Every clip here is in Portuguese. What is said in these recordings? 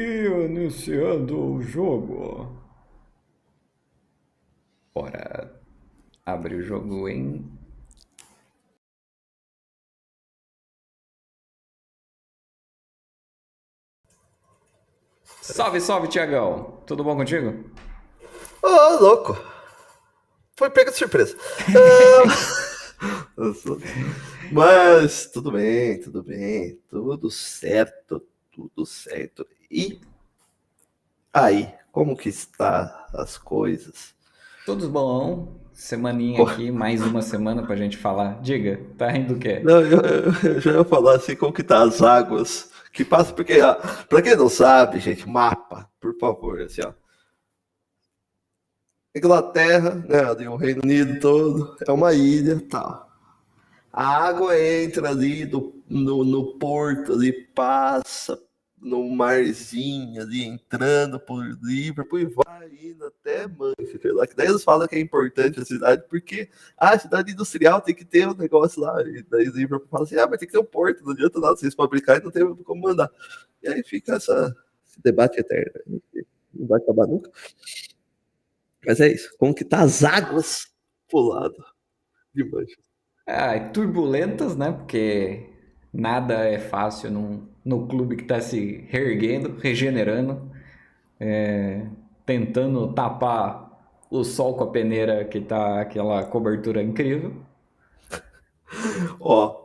Iniciando o jogo. Bora. Abre o jogo em. Salve, salve, Tiagão! Tudo bom contigo? Ô, louco. Foi pego de surpresa. Mas tudo bem, tudo bem. Tudo certo, tudo certo. E aí, como que está as coisas? Tudo bom? Semaninha aqui, mais uma semana pra gente falar. Diga, tá rindo do quê? Não, eu já ia falar assim, como que tá as águas que passam, porque, ó, pra quem não sabe, gente, mapa, por favor, assim, ó. Inglaterra, né, ali, o Reino Unido todo, é uma ilha, tal. A água entra ali no porto, ali passa no marzinho ali, entrando por Liverpool e vai indo até Manchester. Lá, que daí eles falam que é importante a cidade, porque a cidade industrial tem que ter um negócio lá. E daí Liverpool fala assim: mas tem que ter um porto, não adianta nada vocês fabricarem e não tem como mandar. E aí fica esse debate eterno. Não vai acabar nunca. Mas é isso. Como que tá as águas pro lado de Manchester? Ah, e turbulentas, né? Porque nada é fácil no clube que tá se reerguendo, regenerando, tentando tapar o sol com a peneira que tá aquela cobertura incrível. Ó,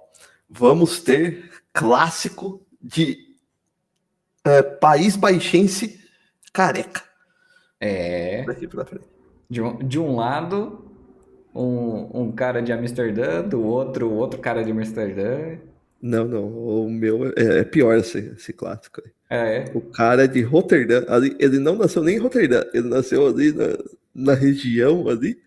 vamos ter clássico de País Baixense careca É. daqui pra frente. De um lado, um cara de Amsterdã, do outro cara de Amsterdã. Não, não, o meu é pior esse clássico aí. O É, cara é de Roterdã, ali, ele não nasceu nem em Roterdã, ele nasceu ali na região ali,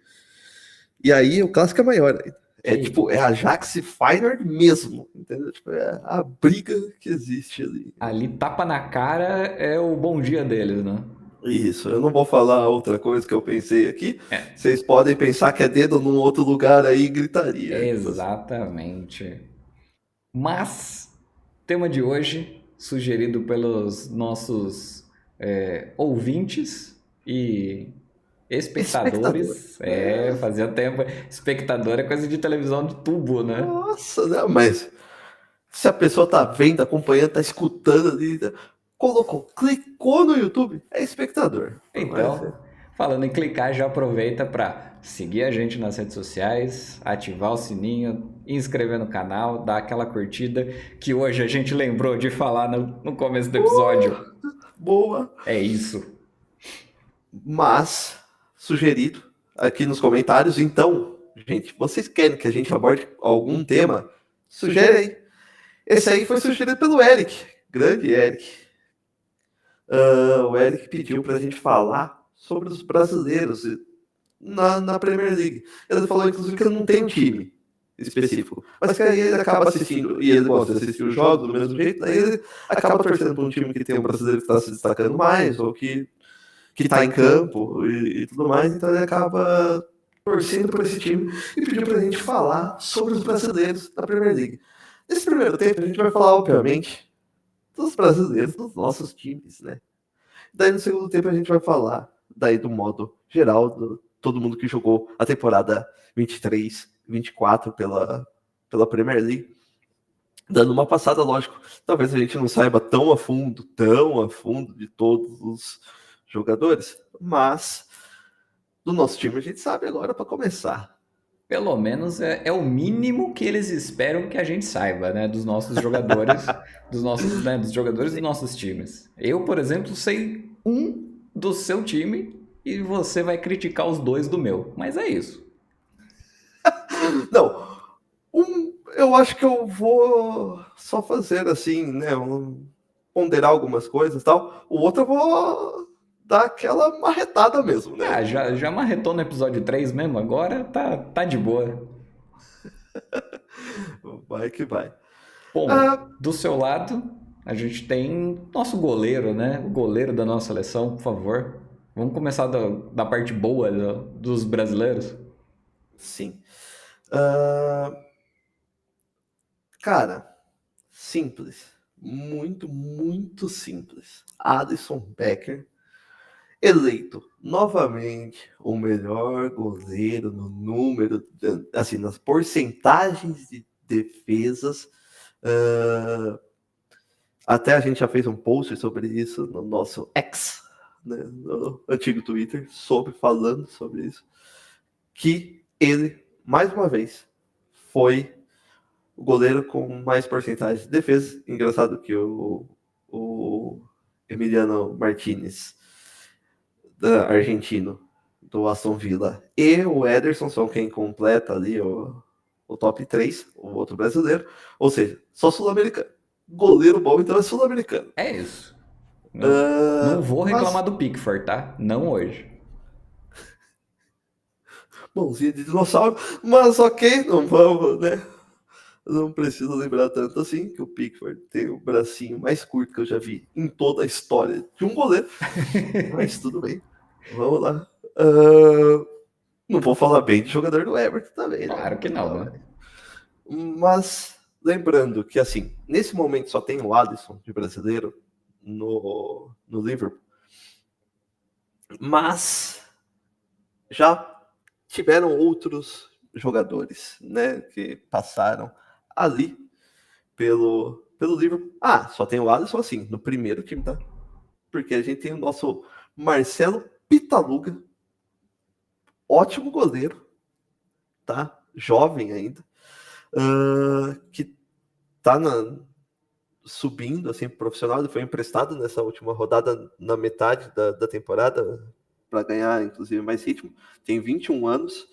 e aí o clássico é maior. É é. tipo, é Ajax e Feyenoord mesmo, entendeu? Tipo, é a briga que existe ali. Ali tapa na cara é o bom dia deles, né? Isso, eu não vou falar outra coisa que eu pensei aqui. É, Vocês podem pensar que é dedo num outro lugar aí e gritaria. Tipo assim. exatamente. Mas, tema de hoje, sugerido pelos nossos ouvintes e Espectador. espectadores, É, fazia tempo. Espectador é coisa de televisão de tubo, né? nossa, né? Mas se a pessoa tá vendo, acompanhando, tá escutando ali, colocou, clicou no YouTube, é espectador. Por mais que... Então, falando em clicar, já aproveita para seguir a gente nas redes sociais, ativar o sininho, inscrever no canal, dar aquela curtida que hoje a gente lembrou de falar no começo do episódio. Boa. É isso. Mas, sugerido aqui nos comentários, então, gente, vocês querem que a gente aborde algum tema? Sugere aí. Esse aí foi sugerido pelo Eric, grande Eric. O Eric pediu para a gente falar sobre os brasileiros na Premier League. Ele falou, inclusive, que ele não tem um time específico, mas que aí ele acaba assistindo, e ele gosta de assistir os jogos do mesmo jeito, daí ele acaba torcendo para um time que tem um brasileiro que está se destacando mais, ou que está em campo e tudo mais, então ele acaba torcendo por esse time e pediu para a gente falar sobre os brasileiros da Premier League. Nesse primeiro tempo, a gente vai falar, obviamente, dos brasileiros, dos nossos times, né? Daí no segundo tempo a gente vai falar daí do modo geral, todo mundo que jogou a temporada 23, 24 pela Premier League. Dando uma passada, lógico, talvez a gente não saiba tão a fundo de todos os jogadores, mas do nosso time a gente sabe agora para começar. Pelo menos é o mínimo que eles esperam que a gente saiba, né? Dos nossos jogadores, dos jogadores dos nossos times. Eu, por exemplo, sei um do seu time e você vai criticar os dois do meu. Mas é isso. Não, eu acho que eu vou só fazer assim, né? Ponderar algumas coisas e tal. O outro eu vou dar aquela marretada mesmo, né? Ah, já marretou no episódio 3 mesmo, agora tá de boa. Vai que vai. Bom, Ah, do seu lado, a gente tem nosso goleiro, né? O goleiro da nossa seleção, por favor. Vamos começar da parte boa dos brasileiros. sim. Ah, cara, simples. Muito, muito simples. Alisson Becker, eleito novamente o melhor goleiro no número, assim, nas porcentagens de defesas. Até a gente já fez um post sobre isso no nosso X, né, no antigo Twitter, falando sobre isso, que ele, mais uma vez, foi o goleiro com mais porcentagem de defesa. Engraçado que o Emiliano Martinez, da argentino, do Aston Villa, e o Ederson são quem completa ali o top 3, o outro brasileiro. Ou seja, só sul-americano. Goleiro bom, então é sul-americano. É isso. Não vou Mas, reclamar do Pickford, tá? Não hoje. mãozinha de dinossauro, mas ok, não vamos, né? Não preciso lembrar tanto assim que o Pickford tem o bracinho mais curto que eu já vi em toda a história de um goleiro. Mas tudo bem. Vamos lá. Não vou falar bem de jogador do Everton também, né? Claro que não, né? Mas lembrando que, assim, nesse momento só tem o Alisson de brasileiro no Liverpool. Mas já tiveram outros jogadores, né? Que passaram ali pelo Liverpool. Só tem o Alisson, assim, no primeiro time, tá? Porque a gente tem o nosso Marcelo Pitaluga, ótimo goleiro, tá? Jovem ainda, que tá subindo, assim, profissional. Ele foi emprestado nessa última rodada, na metade da temporada, para ganhar, inclusive, mais ritmo. Tem 21 anos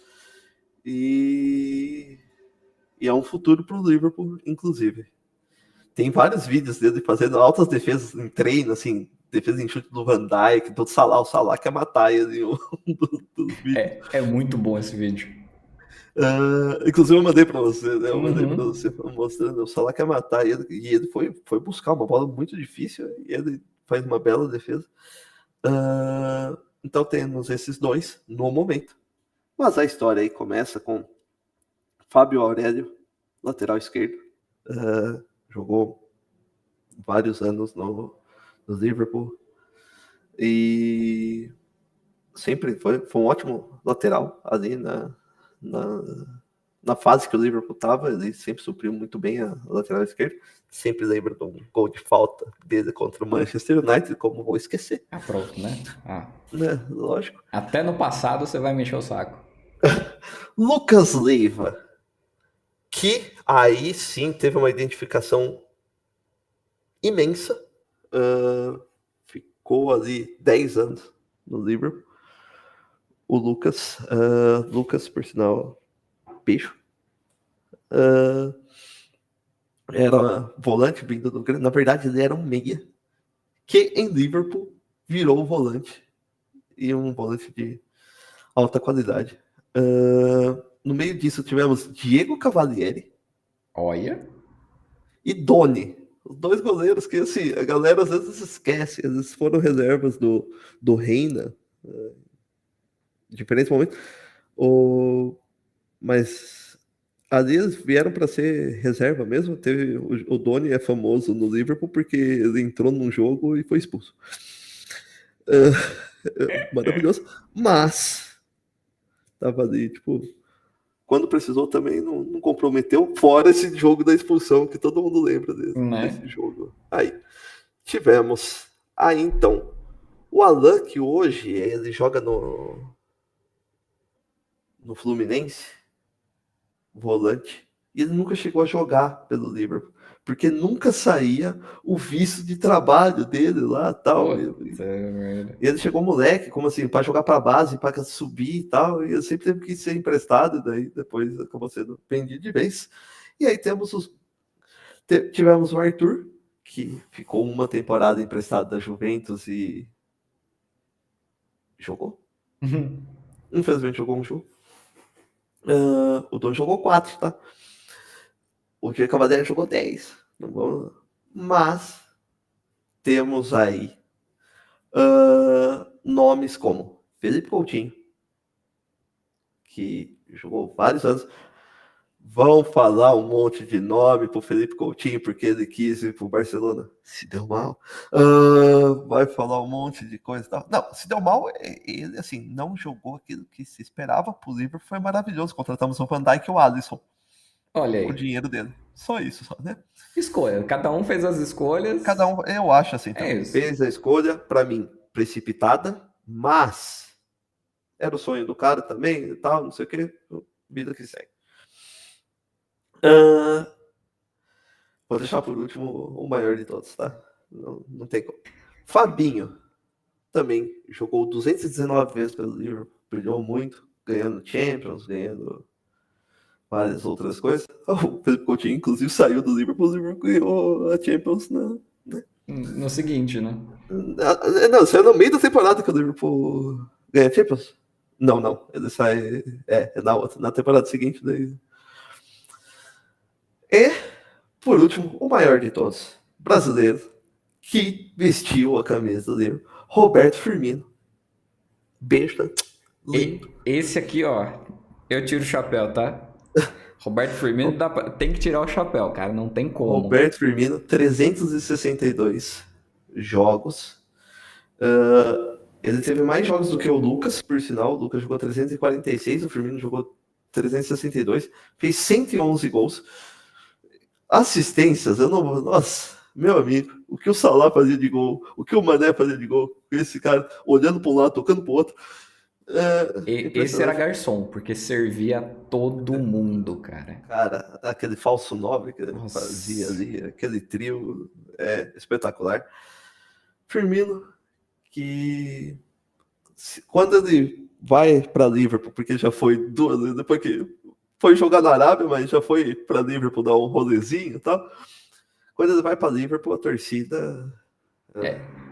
e é um futuro para o Liverpool, inclusive. Tem vários vídeos dele fazendo altas defesas em treino, assim, defesa em chute do Van Dijk, do Salah. O Salah quer matar ele dos vídeos. É muito bom esse vídeo. Inclusive eu mandei para você, né? Eu mandei para Uhum. você mostrando. O Salah quer matar ele, e ele foi buscar uma bola muito difícil e ele faz uma bela defesa. Então temos esses dois no momento. Mas a história aí começa com Fábio Aurélio, lateral esquerdo. Jogou vários anos no Liverpool e sempre foi um ótimo lateral ali na, na fase que o Liverpool estava. Ele sempre supriu muito bem a lateral esquerda. Sempre lembro de um gol de falta dele contra o Manchester United, como vou esquecer. Pronto, né? Né? Lógico. Até no passado você vai mexer o saco. Lucas Leiva, que aí sim teve uma identificação imensa. Ficou ali 10 anos no Liverpool. O Lucas, por sinal, peixe. Era volante vindo do Grêmio. Na verdade, ele era um meia que em Liverpool virou volante, e um volante de alta qualidade. No meio disso tivemos Diego Cavalieri. Olha. E Doni. Os dois goleiros que, assim, a galera às vezes esquece. Eles foram reservas do Reina, em diferentes momentos. Mas ali eles vieram para ser reserva mesmo. Teve o Doni é famoso no Liverpool porque ele entrou num jogo e foi expulso. Maravilhoso. Mas tava ali, tipo, quando precisou também não comprometeu, fora esse jogo da expulsão que todo mundo lembra desse Né? jogo. Aí tivemos então o Alan, que hoje ele joga no Fluminense, volante, e ele nunca chegou a jogar pelo Liverpool, porque nunca saía o visto de trabalho dele lá, tal. Puta merda. E ele chegou moleque, como assim, para jogar para base, para subir e tal, e ele sempre teve que ser emprestado, e daí depois acabou sendo vendido de vez. E aí tivemos o Arthur, que ficou uma temporada emprestado da Juventus e jogou. Infelizmente jogou um jogo. O Don jogou 4, tá? O Diego Cavalieri jogou 10. Não vamos... Mas temos aí nomes como Felipe Coutinho, que jogou vários anos. Vão falar um monte de nome pro Felipe Coutinho porque ele quis ir pro Barcelona. Se deu mal. Vai falar um monte de coisa e tal. Não, se deu mal, ele assim, não jogou aquilo que se esperava pro Liverpool. Foi maravilhoso. Contratamos o Van Dijk e o Alisson. Olha Com o aí. dinheiro dele. Só isso, só, né? Escolha. Cada um fez as escolhas. Cada um, eu acho assim É também. isso. Fez a escolha, para mim, precipitada, mas era o sonho do cara também e tal, não sei o que. Vida que segue. Vou deixar por último o maior de todos, tá? Não tem como. Fabinho também jogou 219 vezes pelo Liverpool, brilhou muito, ganhando Champions, ganhando várias outras coisas. O Felipe Coutinho, inclusive, saiu do Liverpool, o Liverpool ganhou a Champions No seguinte, né? Não, saiu no meio da temporada que o Liverpool ganha Champions. Não. Ele sai. Na temporada seguinte. Daí. E, por último, o maior de todos. Brasileiro. Que vestiu a camisa do Liverpool. Roberto Firmino. Besta. Lindo. Esse aqui, ó. Eu tiro o chapéu, tá? Roberto Firmino tem que tirar o chapéu, cara. Não tem como. Roberto Firmino, 362 jogos. Ele teve mais jogos do que o Lucas, por sinal. O Lucas jogou 346, o Firmino jogou 362, fez 111 gols. Assistências, eu não. Nossa, meu amigo, o que o Salah fazia de gol, o que o Mané fazia de gol, esse cara olhando para um lado, tocando para o outro. Esse era garçom, porque servia a todo mundo, cara. Cara, aquele falso 9 que ele Nossa. fazia ali, aquele trio espetacular. Firmino, que quando ele vai para Liverpool, porque já foi duas, depois que foi jogar na Arábia, mas já foi para Liverpool dar um rolezinho e tal. Quando ele vai para Liverpool, a torcida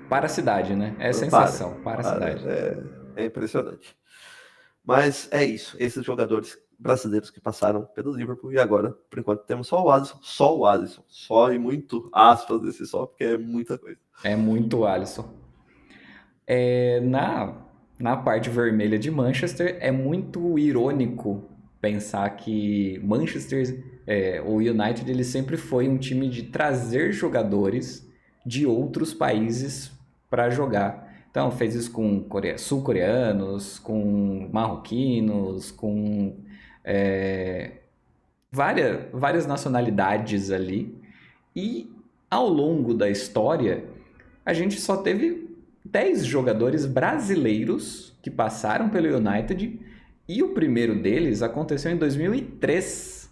para a cidade, né? É sensação, para a cidade. É impressionante. Mas é isso. Esses jogadores brasileiros que passaram pelo Liverpool e agora, por enquanto, temos só o Alisson. Só e muito aspas desse só, porque é muita coisa. É muito Alisson. Na parte vermelha de Manchester, é muito irônico pensar que o United, ele sempre foi um time de trazer jogadores de outros países para jogar. Então, fez isso com sul-coreanos, com marroquinos, com várias nacionalidades ali. E ao longo da história, a gente só teve 10 jogadores brasileiros que passaram pelo United e o primeiro deles aconteceu em 2003,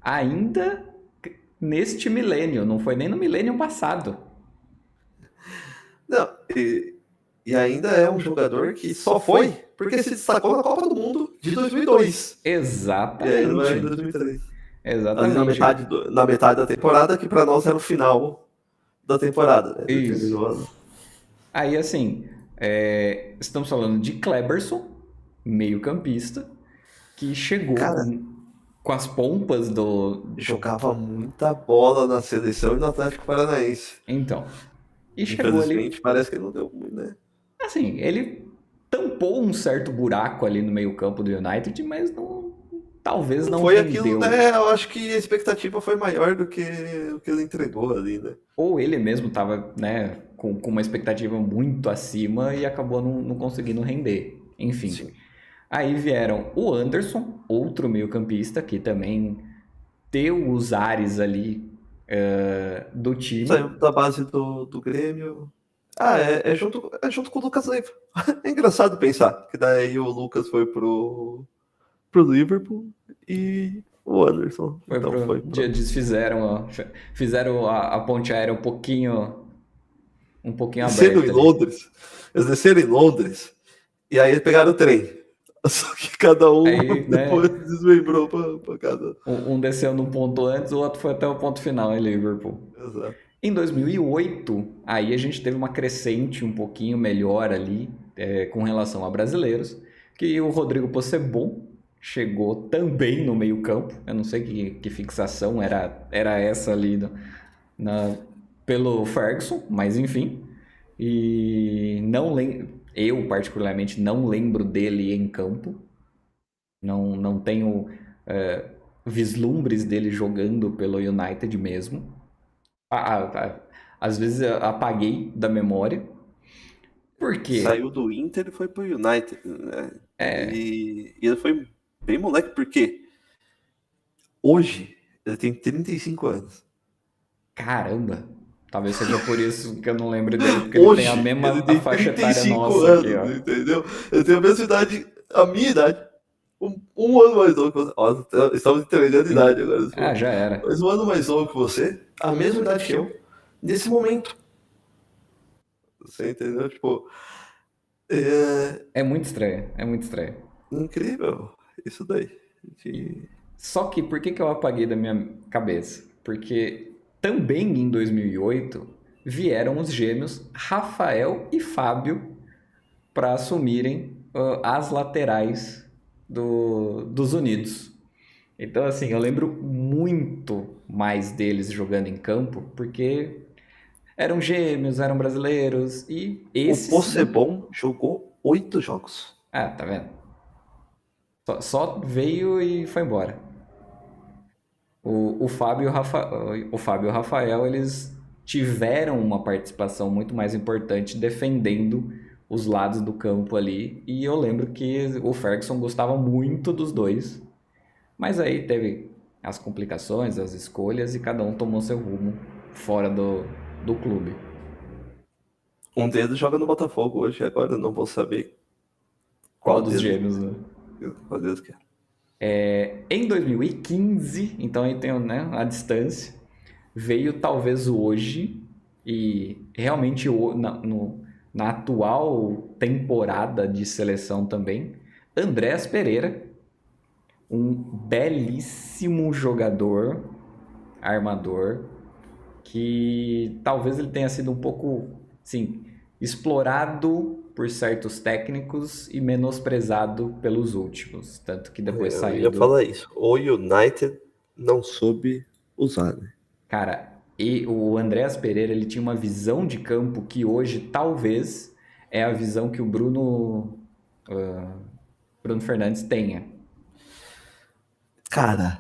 ainda neste milênio, não foi nem no milênio passado. Não, e ainda é um jogador que só foi porque se destacou na Copa do Mundo de 2002. Exatamente. E aí não é em 2003. Exatamente. Ali na metade da temporada, que para nós era o final da temporada. Né? Isso. Aí, assim, estamos falando de Kleberson, meio-campista, que chegou com as pompas do... Jogava muita bola na seleção e no Atlético Paranaense. Então, e chegou ali... parece que não deu muito, né? Assim, ele tampou um certo buraco ali no meio-campo do United, mas talvez não foi rendeu. Aquilo, né? Eu acho que a expectativa foi maior do que o que ele entregou ali, né? Ou ele mesmo estava, né, com uma expectativa muito acima e acabou não conseguindo render. Enfim. Sim. Aí vieram o Anderson, outro meio-campista, que também deu os ares ali do time. Saiu da base do Grêmio. Junto com o Lucas Leiva. É engraçado pensar que daí o Lucas foi pro Liverpool e o Anderson. Fizeram a ponte aérea um pouquinho aberta. Eles desceram em Londres e aí pegaram o trem. Só que cada um depois desmembrou para cada. Um desceu no ponto antes, o outro foi até o ponto final em Liverpool. Exato. Em 2008, aí a gente teve uma crescente um pouquinho melhor ali com relação a brasileiros, que o Rodrigo Possebon chegou também no meio-campo. Eu não sei que fixação era essa ali pelo Ferguson, mas enfim. E eu particularmente não lembro dele em campo. Não tenho vislumbres dele jogando pelo United mesmo. Às vezes eu apaguei da memória. Por quê? Saiu do Inter e foi pro United, né? É, E ele foi bem moleque, porque hoje ele tem 35 anos. caramba. Talvez seja por isso que eu não lembro dele, porque ele tem a Hoje ele mesma a tem faixa etária 35 nossa aqui, ó. anos, entendeu? Ele tem a mesma idade, a minha idade. Um ano mais novo que você. Ó, estamos entregando a idade agora. Ah, já era. Mas um ano mais novo que você, a mesma idade que eu, nesse momento. Você entendeu? Tipo, é É muito estranho, é muito estranho. incrível isso daí. De... Só que por que que eu apaguei da minha cabeça? Porque também em 2008 vieram os gêmeos Rafael e Fábio para assumirem as laterais dos Unidos. Então, assim, eu lembro muito mais deles jogando em campo, porque eram gêmeos, eram brasileiros, e O esse sim. Possebon jogou 8 jogos. Ah, tá vendo? Só veio e foi embora. O Fábio e o Fábio e o Rafael, eles tiveram uma participação muito mais importante defendendo os lados do campo ali. E eu lembro que o Ferguson gostava muito dos dois. Mas aí teve as complicações, as escolhas e cada um tomou seu rumo fora do clube. Um deles joga no Botafogo hoje, agora eu não vou saber Qual qual dos deles, gêmeos, né? qual deles que é. Em 2015, então aí tem, né, a distância, veio talvez o hoje, e realmente na atual temporada de seleção também, Andrés Pereira, um belíssimo jogador, armador, que talvez ele tenha sido um pouco, sim, explorado por certos técnicos e menosprezado pelos últimos, tanto que depois Eu saiu ia do... falar isso. O United não soube usar, né? Cara, e o Andreas Pereira, ele tinha uma visão de campo que hoje talvez é a visão que o Bruno Fernandes tenha. Cara,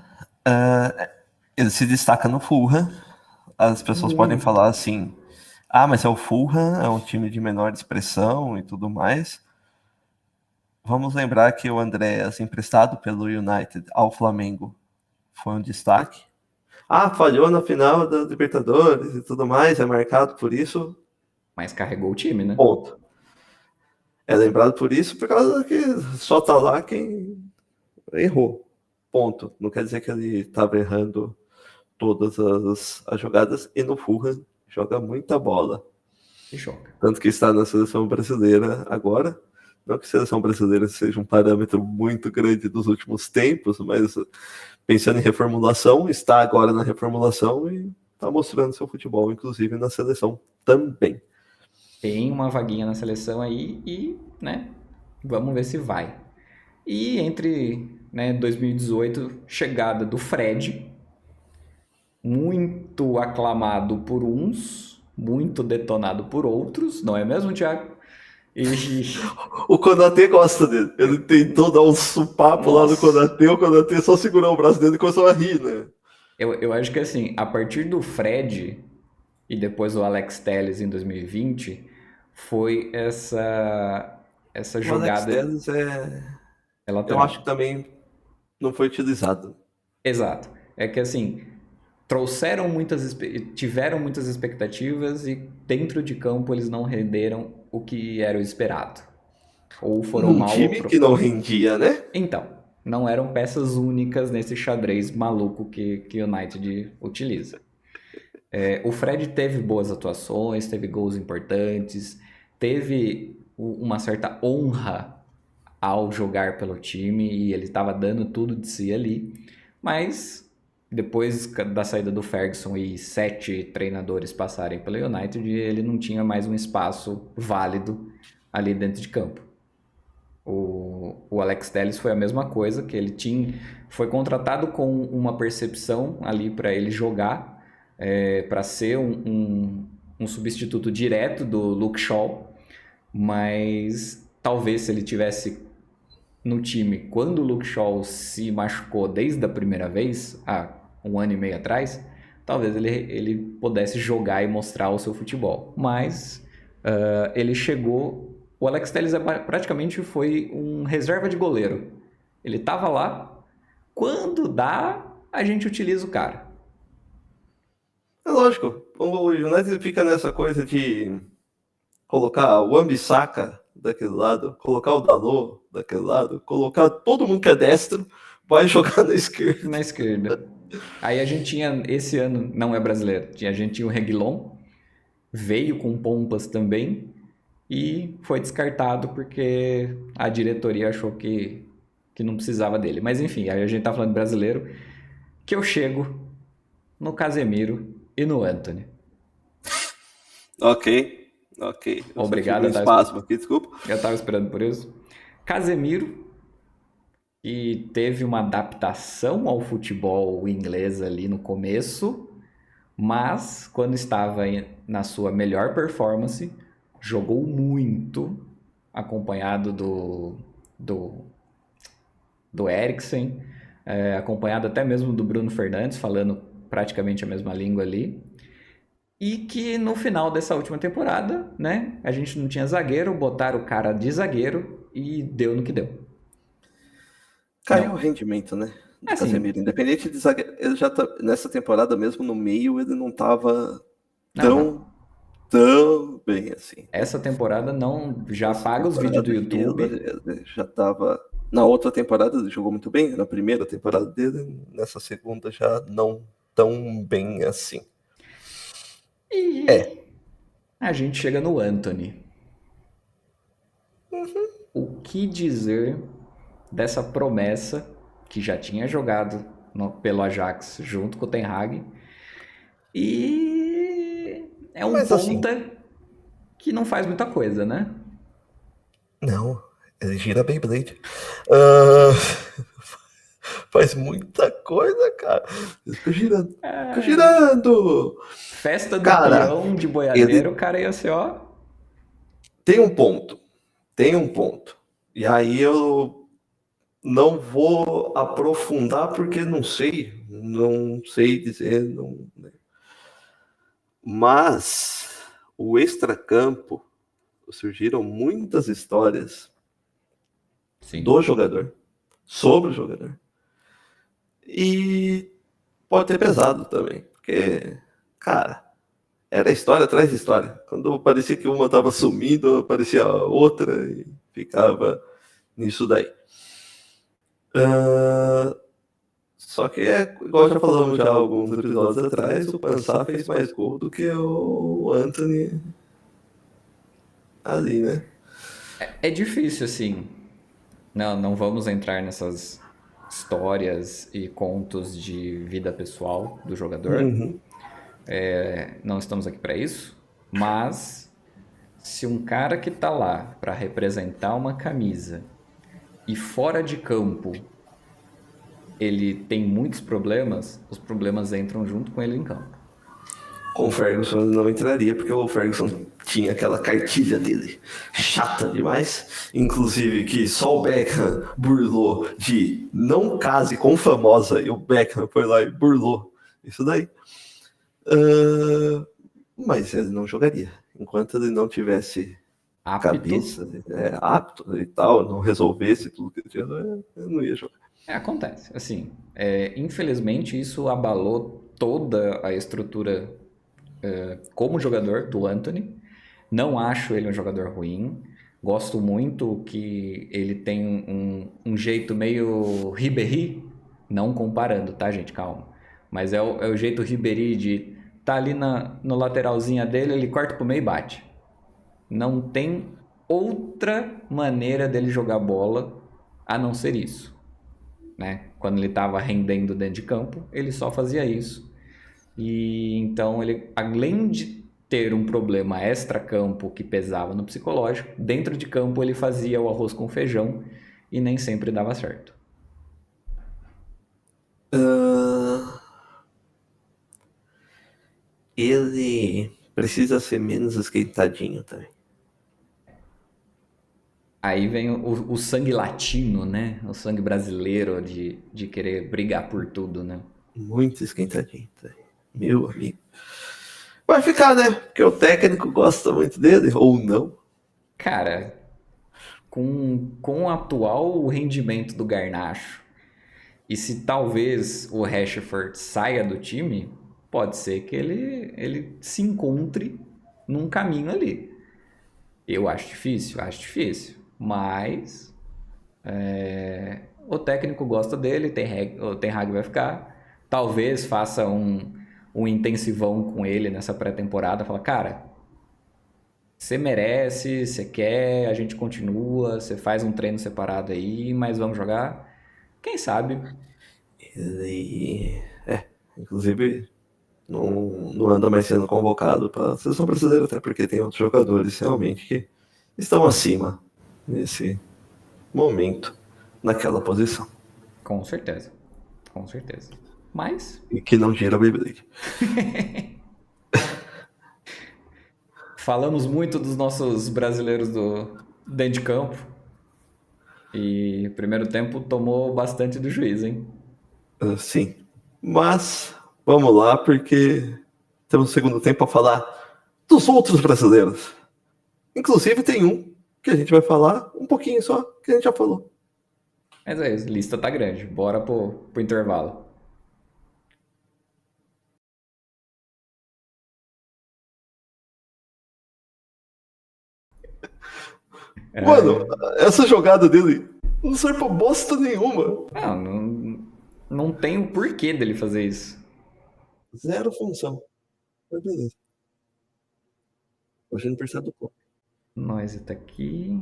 ele se destaca no Fulham. As pessoas podem Muito. falar assim: ah, mas é o Fulham, é um time de menor expressão e tudo mais. Vamos lembrar que o Andréas, emprestado pelo United ao Flamengo, foi um destaque. Ah, falhou na final da Libertadores e tudo mais, é marcado por isso. Mas carregou o time, né? Ponto. É lembrado por isso por causa que só tá lá quem errou. Ponto. Não quer dizer que ele estava errando todas as jogadas. E no Fulham joga muita bola. E joga. Tanto que está na seleção brasileira agora. Não que a seleção brasileira seja um parâmetro muito grande dos últimos tempos, mas pensando em reformulação, está agora na reformulação e está mostrando seu futebol, inclusive na seleção também. Tem uma vaguinha na seleção aí e, né, vamos ver se vai. E entre, né, 2018, chegada do Fred, muito aclamado por uns, muito detonado por outros, não é mesmo, Thiago? E, O Konaté gosta dele. Ele tentou dar um supapo lá no nossa, Konaté, o Konaté só segurou o braço dele e começou a rir, né? eu acho que assim, a partir do Fred e depois o Alex Telles em 2020, foi essa O Alex jogada Telles eu acho que lateral. também não foi utilizado. Exato. É que assim, tiveram muitas expectativas e dentro de campo eles não renderam o que era o esperado. Ou foram Num mal. time que não rendia, né? Então, não eram peças únicas nesse xadrez maluco que o United utiliza. O Fred teve boas atuações, teve gols importantes, teve uma certa honra ao jogar pelo time e ele estava dando tudo de si ali, mas depois da saída do Ferguson e 7 treinadores passarem pelo United, ele não tinha mais um espaço válido ali dentro de campo. O Alex Telles foi a mesma coisa, que ele foi contratado com uma percepção ali para ele jogar, para ser um substituto direto do Luke Shaw, mas talvez se ele tivesse no time quando o Luke Shaw se machucou desde a primeira vez, há um ano e meio atrás, talvez ele pudesse jogar e mostrar o seu futebol. Mas ele chegou. O Alex Telles praticamente foi um reserva de goleiro. Ele estava lá. Quando dá, a gente utiliza o cara. É lógico, o United fica nessa coisa de colocar o Wan-Bissaka daquele lado, colocar o Dalot daquele lado, colocar todo mundo que é destro, vai jogar na esquerda. Na esquerda. Aí a gente tinha, esse ano, não é brasileiro, a gente tinha o Reguilon, veio com pompas também e foi descartado porque a diretoria achou que não precisava dele. Mas enfim, aí a gente tá falando de brasileiro, que eu chego no Casemiro e no Antony. Ok. Eu só tive Obrigado, um espasmo aqui, desculpa. eu tava esperando por isso. Casemiro, que teve uma adaptação ao futebol inglês ali no começo, mas quando estava na sua melhor performance, jogou muito, acompanhado do Eriksen, acompanhado até mesmo do Bruno Fernandes, falando praticamente a mesma língua ali. E que no final dessa última temporada, né, a gente não tinha zagueiro, botaram o cara de zagueiro e deu no que deu. Caiu o Não, rendimento, né? Do assim, Casemiro. Independente de zagueiro, ele já tá, nessa temporada mesmo no meio, ele não tava não. tão bem assim. Essa temporada não, já Essa apaga os vídeos do temporada aqui, YouTube. ele já tava. Na outra temporada ele jogou muito bem, na primeira temporada dele, nessa segunda já não tão bem assim. E É. a gente chega no Anthony. O que dizer dessa promessa que já tinha jogado pelo Ajax junto com o Ten Hag e é um Mas assim, ponta que não faz muita coisa, né? não, ele gira Beyblade. Ah, faz muita coisa, cara. Ele fica girando. Fica girando! Festa do Cara, peão de boiadeiro, ele o cara ia ser, ó. tem um ponto. Tem um ponto. E aí eu não vou aprofundar porque não sei. Não sei dizer. Não, né? Mas o extracampo surgiram muitas histórias Sim. do jogador, sobre o jogador. E pode ter pesado também. Porque, cara, era história atrás de história. Quando parecia que uma estava sumindo, aparecia outra e ficava nisso daí. Só que é igual já falamos já alguns episódios atrás, o Pansá fez mais gol do que o Anthony ali, né? É difícil, assim. Não vamos entrar nessas histórias e contos de vida pessoal do jogador. Uhum. Não estamos aqui para isso. Mas se um cara que tá lá para representar uma camisa e fora de campo ele tem muitos problemas, os problemas entram junto com ele em campo. Com o Ferguson não entraria, porque o Ferguson tinha aquela cartilha dele, chata demais. Inclusive que só o Beckham burlou de não case com famosa, e o Beckham foi lá e burlou isso daí. Mas ele não jogaria. Enquanto ele não tivesse Apto. cabeça, apto e tal, não resolvesse tudo que ele tinha, ele não ia jogar. Acontece. Assim, infelizmente isso abalou toda a estrutura como jogador do Anthony. Não acho ele um jogador ruim. Gosto muito que ele tem um jeito meio Ribéry, não comparando, tá, gente? Calma. Mas é o jeito Ribéry de tá ali no lateralzinha dele, ele corta pro meio e bate. Não tem outra maneira dele jogar bola a não ser isso, né? Quando ele estava rendendo dentro de campo, ele só fazia isso. E então ele, além de ter um problema extra-campo que pesava no psicológico, dentro de campo ele fazia o arroz com feijão e nem sempre dava certo. Ele precisa ser menos esquentadinho também. Aí vem o sangue latino, né? O sangue brasileiro de querer brigar por tudo, né? Muito esquentadinho. Tá? Meu amigo. Vai ficar, né? Porque o técnico gosta muito dele, ou não. Cara, com o atual rendimento do Garnacho, e se talvez o Rashford saia do time, pode ser que ele se encontre num caminho ali. Eu acho difícil, acho difícil. Mas o técnico gosta dele, o Ten Hag vai ficar. Talvez faça um intensivão com ele nessa pré-temporada. Fala, cara, você merece, você quer, a gente continua, você faz um treino separado aí, mas vamos jogar. Quem sabe? Ele. Inclusive, não anda mais sendo convocado para a seleção brasileira, até porque tem outros jogadores realmente que estão acima nesse momento, naquela posição. Com certeza. Com certeza. Mas E que não gira a Beyblade. falamos muito dos nossos brasileiros do dentro de campo. E o primeiro tempo tomou bastante do juiz, hein? Sim. Mas vamos lá, porque temos um segundo tempo para falar dos outros brasileiros. Inclusive tem um que a gente vai falar um pouquinho só, que a gente já falou. Mas é isso, a lista tá grande. Bora pro intervalo. Mano, essa jogada dele não serve pra bosta nenhuma. Não tem o porquê dele fazer isso. Zero função. Mas beleza. Hoje é aniversário do Pop. Nós tá aqui.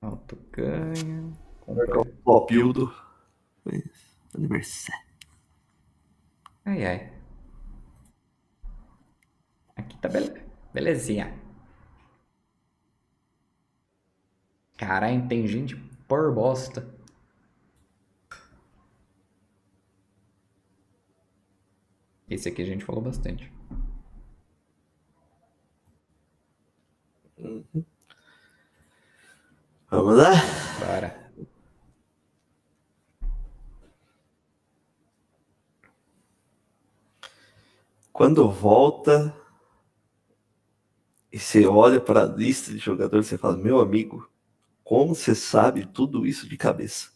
Auto ganha. Marcar o Popildo. Aniversário. Ai, ai. Aqui tá belezinha. Caralho, tem gente por bosta. Esse aqui a gente falou bastante. Vamos lá? Bora. Quando volta e você olha para a lista de jogadores, você fala, meu amigo, como você sabe tudo isso de cabeça?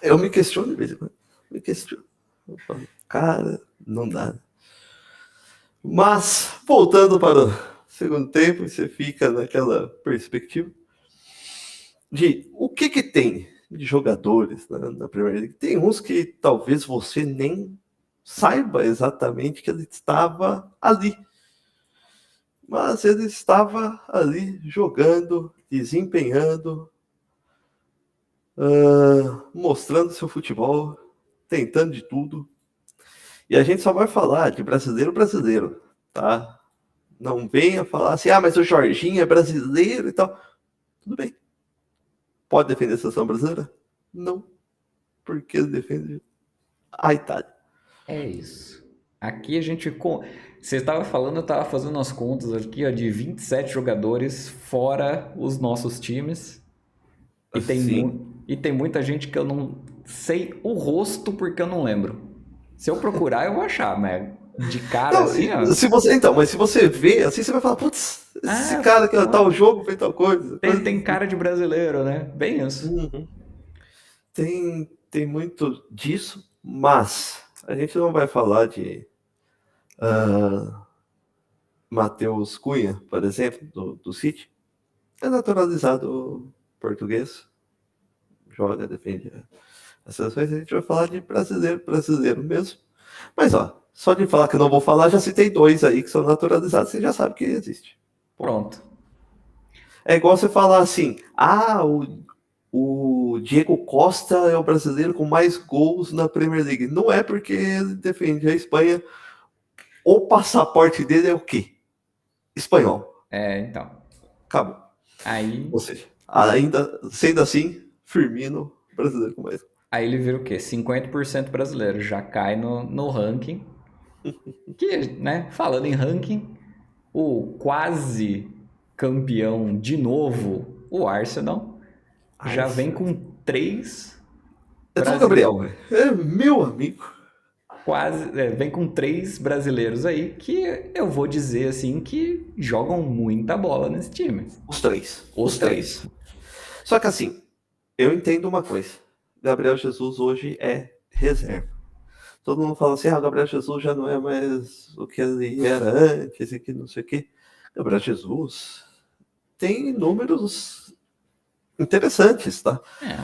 Eu me questiono de vez em quando. Me questiono. Eu falo, cara, não dá. Mas, voltando para o segundo tempo, você fica naquela perspectiva de o que tem de jogadores na Premier League. Tem uns que talvez você nem saiba exatamente que ele estava ali. Mas ele estava ali jogando, desempenhando, mostrando seu futebol, tentando de tudo. E a gente só vai falar de brasileiro, tá? Não venha falar assim, mas o Jorginho é brasileiro e tal. Tudo bem. Pode defender a seleção brasileira? Não. Porque ele defende a Itália. É isso. Aqui a gente. Você estava falando, eu estava fazendo as contas aqui, ó, de 27 jogadores, fora os nossos times. Sim. E tem muita gente que eu não sei o rosto porque eu não lembro. Se eu procurar, eu vou achar, mas de cara Não, assim, ó. mas se você vê, assim, você vai falar, putz, esse cara que é tal jogo fez tal coisa. Tem cara de brasileiro, né? Bem isso. Uhum. Tem muito disso, mas a gente não vai falar de Matheus Cunha, por exemplo, do City. É naturalizado português, joga, defende as seleções. A gente vai falar de brasileiro mesmo. Mas, ó, só de falar que eu não vou falar, já citei dois aí que são naturalizados, você já sabe que existe. Pronto. É igual você falar assim, o Diego Costa é o brasileiro com mais gols na Premier League. Não é porque ele defende a Espanha. O passaporte dele é o quê? Espanhol. Então. Acabou. Aí, Ou seja, ainda sendo assim, Firmino, brasileiro com mais. aí ele vira o quê? 50% brasileiro. Já cai no ranking. Que, né? Falando em ranking, o quase campeão de novo, o Arsenal, já vem com 3 É tudo Gabriel, brasileiros. velho. É meu amigo. Vem com 3 brasileiros aí que eu vou dizer assim que jogam muita bola nesse time. Os três. Os Os três. três. Só que assim, eu entendo uma coisa. Gabriel Jesus hoje é reserva. Todo mundo fala assim, o Gabriel Jesus já não é mais o que ele era antes e que não sei o quê. Gabriel Jesus tem números interessantes, tá? É,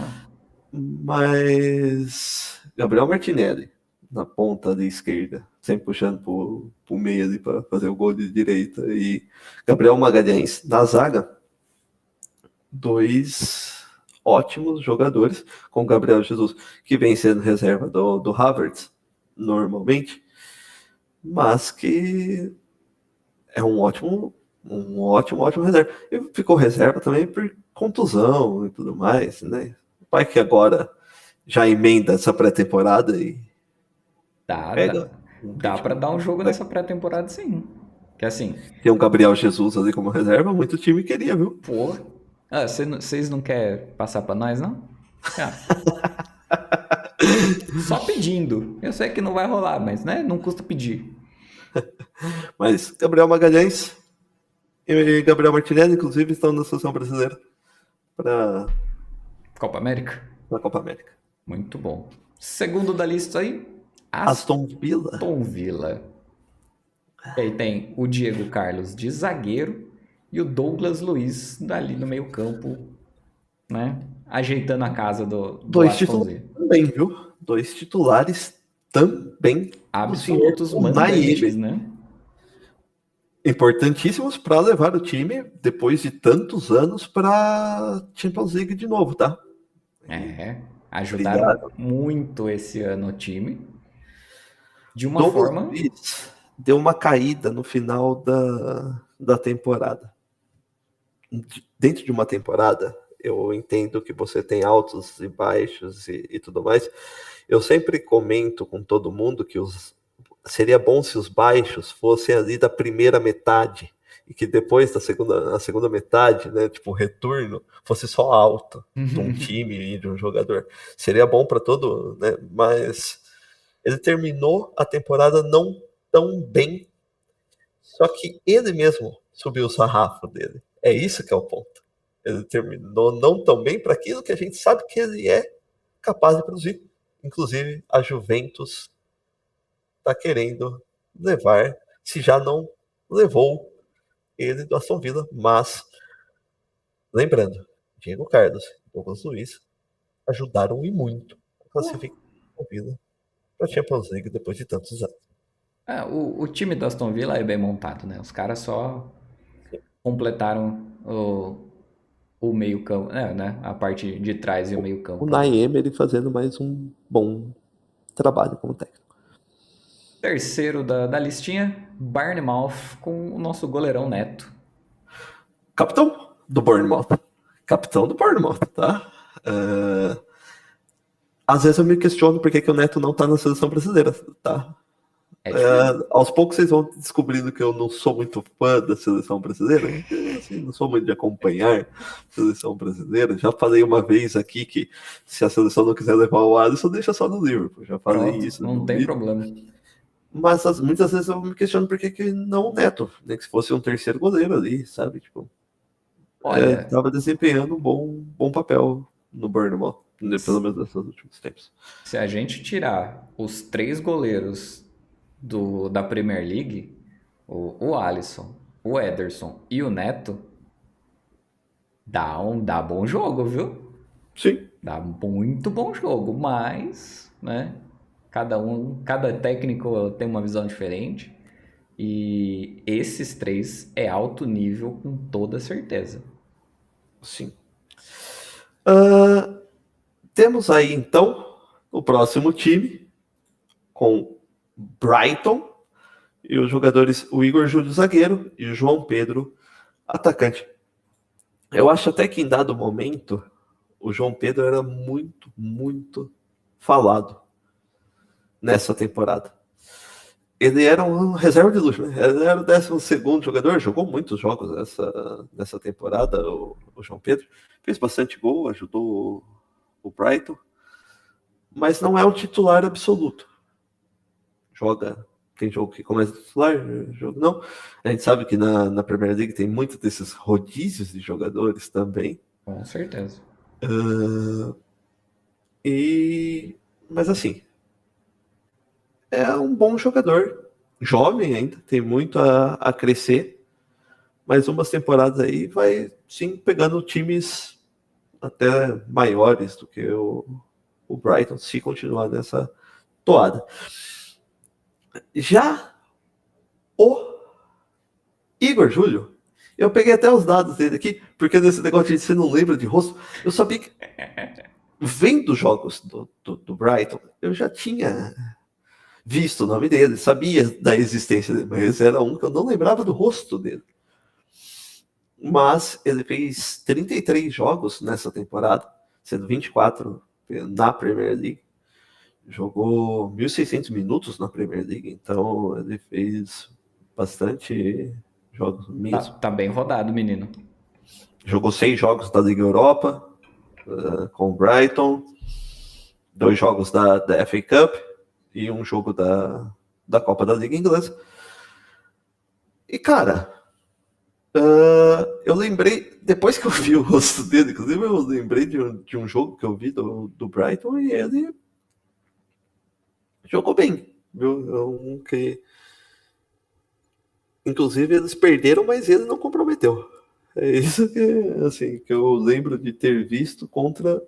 Mas Gabriel Martinelli na ponta de esquerda, sempre puxando pro meio ali para fazer o gol de direita, e Gabriel Magalhães na zaga, 2 ótimos jogadores, com Gabriel Jesus, que vem sendo reserva do Havertz, normalmente, mas que é ótimo reserva. E ficou reserva também por contusão e tudo mais, né? Vai que agora já emenda essa pré-temporada e dá, pega dá, um dá pra ritmo. dar um jogo nessa pré-temporada sim. Que assim, Tem um Gabriel Jesus ali como reserva, muito time queria, viu? pô, vocês não querem passar pra nós, não? Ah, só pedindo. Eu sei que não vai rolar, mas né, não custa pedir. Mas Gabriel Magalhães e Gabriel Martinelli, inclusive, estão na seleção brasileira para Copa América? a Copa América. Muito bom. Segundo da lista aí, Aston Villa. Aston Villa. E aí tem o Diego Carlos de zagueiro e o Douglas Luiz ali no meio campo, né? Ajeitando a casa do Dois titulares Astonzinho. também, viu? 2 titulares também do senhor Absolutos Unai mandantes, Emery. né? Importantíssimos para levar o time, depois de tantos anos, para Champions League de novo, tá? É, ajudaram Brilharam. muito esse ano o time. De uma Douglas forma. Luiz deu uma caída no final da temporada. Dentro de uma temporada, eu entendo que você tem altos e baixos e tudo mais. Eu sempre comento com todo mundo que seria bom se os baixos fossem ali da primeira metade e que depois na segunda metade, né, tipo o retorno, fosse só alto de um time e de um jogador. Seria bom para todo, né? Mas ele terminou a temporada não tão bem, só que ele mesmo subiu o sarrafo dele. É isso que é o ponto. Ele terminou não tão bem para aquilo que a gente sabe que ele é capaz de produzir. Inclusive, a Juventus está querendo levar, se já não levou ele do Aston Villa, mas lembrando, Diego Carlos e Douglas Luiz ajudaram e muito a classificar o Villa para a Champions League depois de tantos anos. O time do Aston Villa é bem montado, né? Os caras só completaram o meio-campo, né? A parte de trás e o O meio-campo ali. Unai Emery fazendo mais um bom trabalho como técnico. Terceiro da listinha, Bournemouth com o nosso goleirão Neto. Capitão do Bournemouth. Capitão do Bournemouth, tá? Às vezes eu me questiono por que o Neto não tá na seleção brasileira, tá? É difícil. Aos poucos vocês vão descobrindo que eu não sou muito fã da seleção brasileira, assim, não sou muito de acompanhar a seleção brasileira. Já falei uma vez aqui que se a seleção não quiser levar o Alisson, deixa só no Liverpool. Já falei Pronto, isso não no tem vídeo. problema. Mas muitas vezes eu me questiono por que não o Neto, nem que se fosse um terceiro goleiro ali, sabe? Tipo, Olha, tava desempenhando um bom papel no Bournemouth, pelo menos nesses últimos tempos. se a gente tirar os 3 goleiros da Premier League, o Alisson, o Ederson e o Neto, dá bom jogo, viu? Sim. Dá muito bom jogo, mas, né? Cada técnico tem uma visão diferente. E esses 3 é alto nível com toda certeza. Sim. Temos aí, então, o próximo time, com Brighton e os jogadores, o Igor Júlio zagueiro e o João Pedro atacante. Eu acho até que em dado momento o João Pedro era muito falado nessa temporada. Ele era um reserva de luxo, né? Ele era o 12º jogador, jogou muitos jogos nessa temporada, o João Pedro. Fez bastante gol, ajudou o Brighton, mas não é um titular absoluto. Tem jogo que começa titular, jogo não. A gente sabe que na Premier League tem muito desses rodízios de jogadores também. Com certeza. Mas assim, é um bom jogador, jovem ainda, tem muito a crescer, mas umas temporadas aí vai sim pegando times até maiores do que o Brighton, se continuar nessa toada. Já o Igor Júlio, eu peguei até os dados dele aqui, porque nesse negócio de você não lembra de rosto, eu sabia que vendo jogos do Brighton, eu já tinha visto o nome dele, sabia da existência dele, mas era um que eu não lembrava do rosto dele. Mas ele fez 33 jogos nessa temporada, sendo 24 na Premier League. Jogou 1.600 minutos na Premier League, então ele fez bastante jogos mesmo. Tá bem rodado, menino. Jogou 6 jogos da Liga Europa com o Brighton, 2 jogos da FA Cup e um jogo da Copa da Liga Inglesa. E, cara, eu lembrei, depois que eu vi o rosto dele, inclusive eu lembrei de um jogo que eu vi do Brighton e ele jogou bem, viu? Inclusive eles perderam, mas ele não comprometeu. É isso que eu lembro de ter visto contra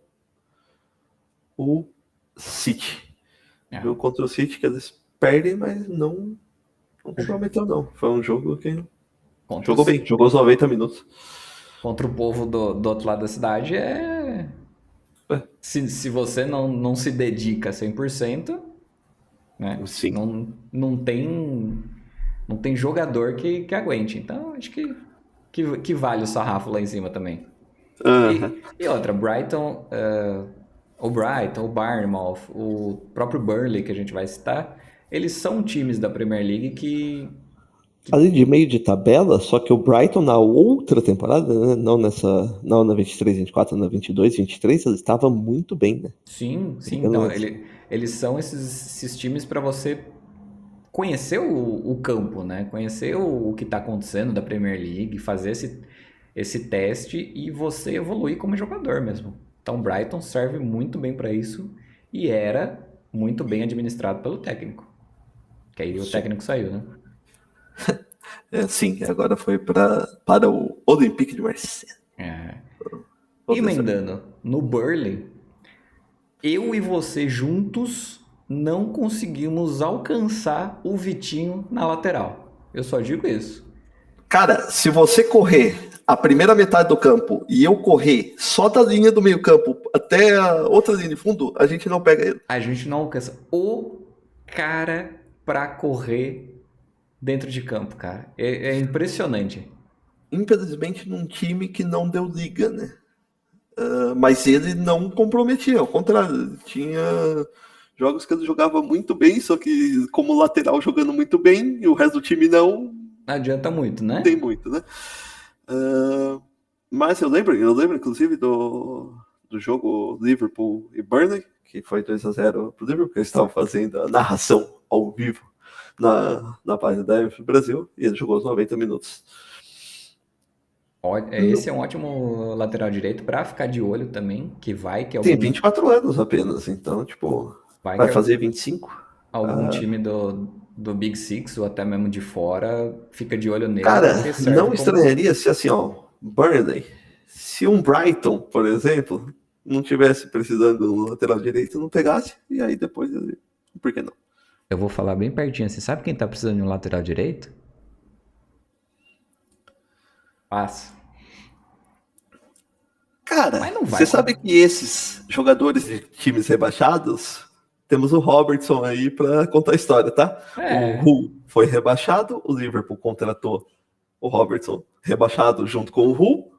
o City. Viu? Contra o City que eles perdem, mas não comprometeu não. Foi um jogo que jogou bem, jogou os 90 minutos. Contra o povo do outro lado da cidade Se você não se dedica 100%, né? Sim. Não tem jogador que aguente. Então, acho que vale o sarrafo lá em cima também. E outra, Brighton, o Brighton, o Bournemouth, o próprio Burnley que a gente vai citar, eles são times da Premier League que ali de meio de tabela, só que o Brighton na outra temporada, né, não na 23, 24, na 22, 23, ele estava muito bem, né? Sim. Então, eles são esses times para você conhecer o campo, né? Conhecer o que está acontecendo da Premier League, fazer esse teste e você evoluir como jogador mesmo. Então, Brighton serve muito bem para isso e era muito bem administrado pelo técnico. Que aí o técnico saiu, né? Sim, agora foi para o Olympique de Marseille. Emendando, no Burnley, eu e você juntos não conseguimos alcançar o Vitinho na lateral. Eu só digo isso. Cara, se você correr a primeira metade do campo e eu correr só da linha do meio campo até a outra linha de fundo, a gente não pega ele. A gente não alcança o cara pra correr dentro de campo, cara. É impressionante. Infelizmente, num time que não deu liga, né? Mas ele não comprometia, ao contrário, tinha jogos que ele jogava muito bem, só que como lateral jogando muito bem, e o resto do time não adianta muito, né? Tem muito, né? Mas eu lembro inclusive do jogo Liverpool e Burnley, que foi 2-0 pro Liverpool, porque eles estavam fazendo a narração ao vivo na página da EF Brasil, e ele jogou os 90 minutos. Esse é um ótimo lateral direito para ficar de olho também, Tem 24 anos apenas, então, tipo, vai fazer 25. Algum time do Big Six ou até mesmo de fora fica de olho nele. Cara, não estranharia se assim, Burnley, se um Brighton, por exemplo, não tivesse precisando do lateral direito, não pegasse, e aí depois, por que não? Eu vou falar bem pertinho, você sabe quem tá precisando de um lateral direito? Passa. Cara, você sabe que esses jogadores de times rebaixados, temos o Robertson aí para contar a história, tá? O Hull foi rebaixado, o Liverpool contratou o Robertson rebaixado junto com o Hull.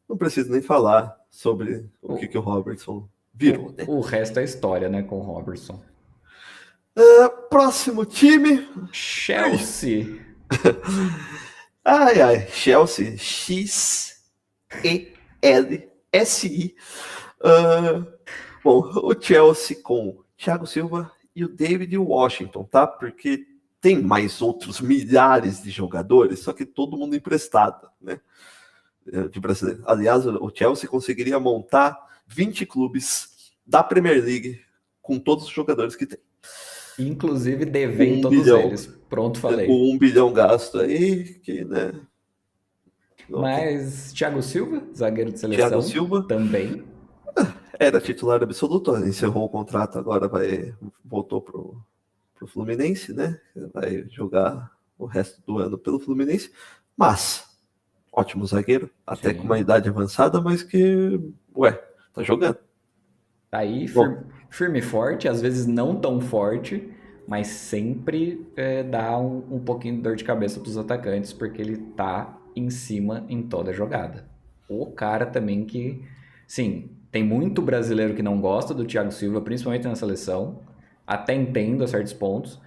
Não preciso nem falar sobre o que o Robertson virou, né? O resto é história, né, com o Robertson. próximo time. Chelsea. Ai, Chelsea. X-E-L-S-I. Bom, o Chelsea com Thiago Silva e o David Washington, tá? Porque tem mais outros milhares de jogadores, só que todo mundo emprestado, né? De brasileiro. Aliás, o Chelsea conseguiria montar 20 clubes da Premier League com todos os jogadores que tem. Inclusive Com devendo 1 todos bilhão. eles. Pronto, falei. Com 1 bilhão gasto aí, que, né? Mas Thiago Silva, zagueiro de Thiago seleção, Silva também. era titular absoluto, encerrou o contrato, agora voltou pro Fluminense, né? Vai jogar o resto do ano pelo Fluminense, mas ótimo zagueiro, até com uma Sim. idade avançada, mas que, tá jogando. Tá aí, Bom, firme e forte, às vezes não tão forte, mas sempre dá um pouquinho de dor de cabeça pros atacantes, porque ele tá em cima em toda jogada. O cara também que, sim, tem muito brasileiro que não gosta do Thiago Silva, principalmente na seleção, até entendo a certos pontos,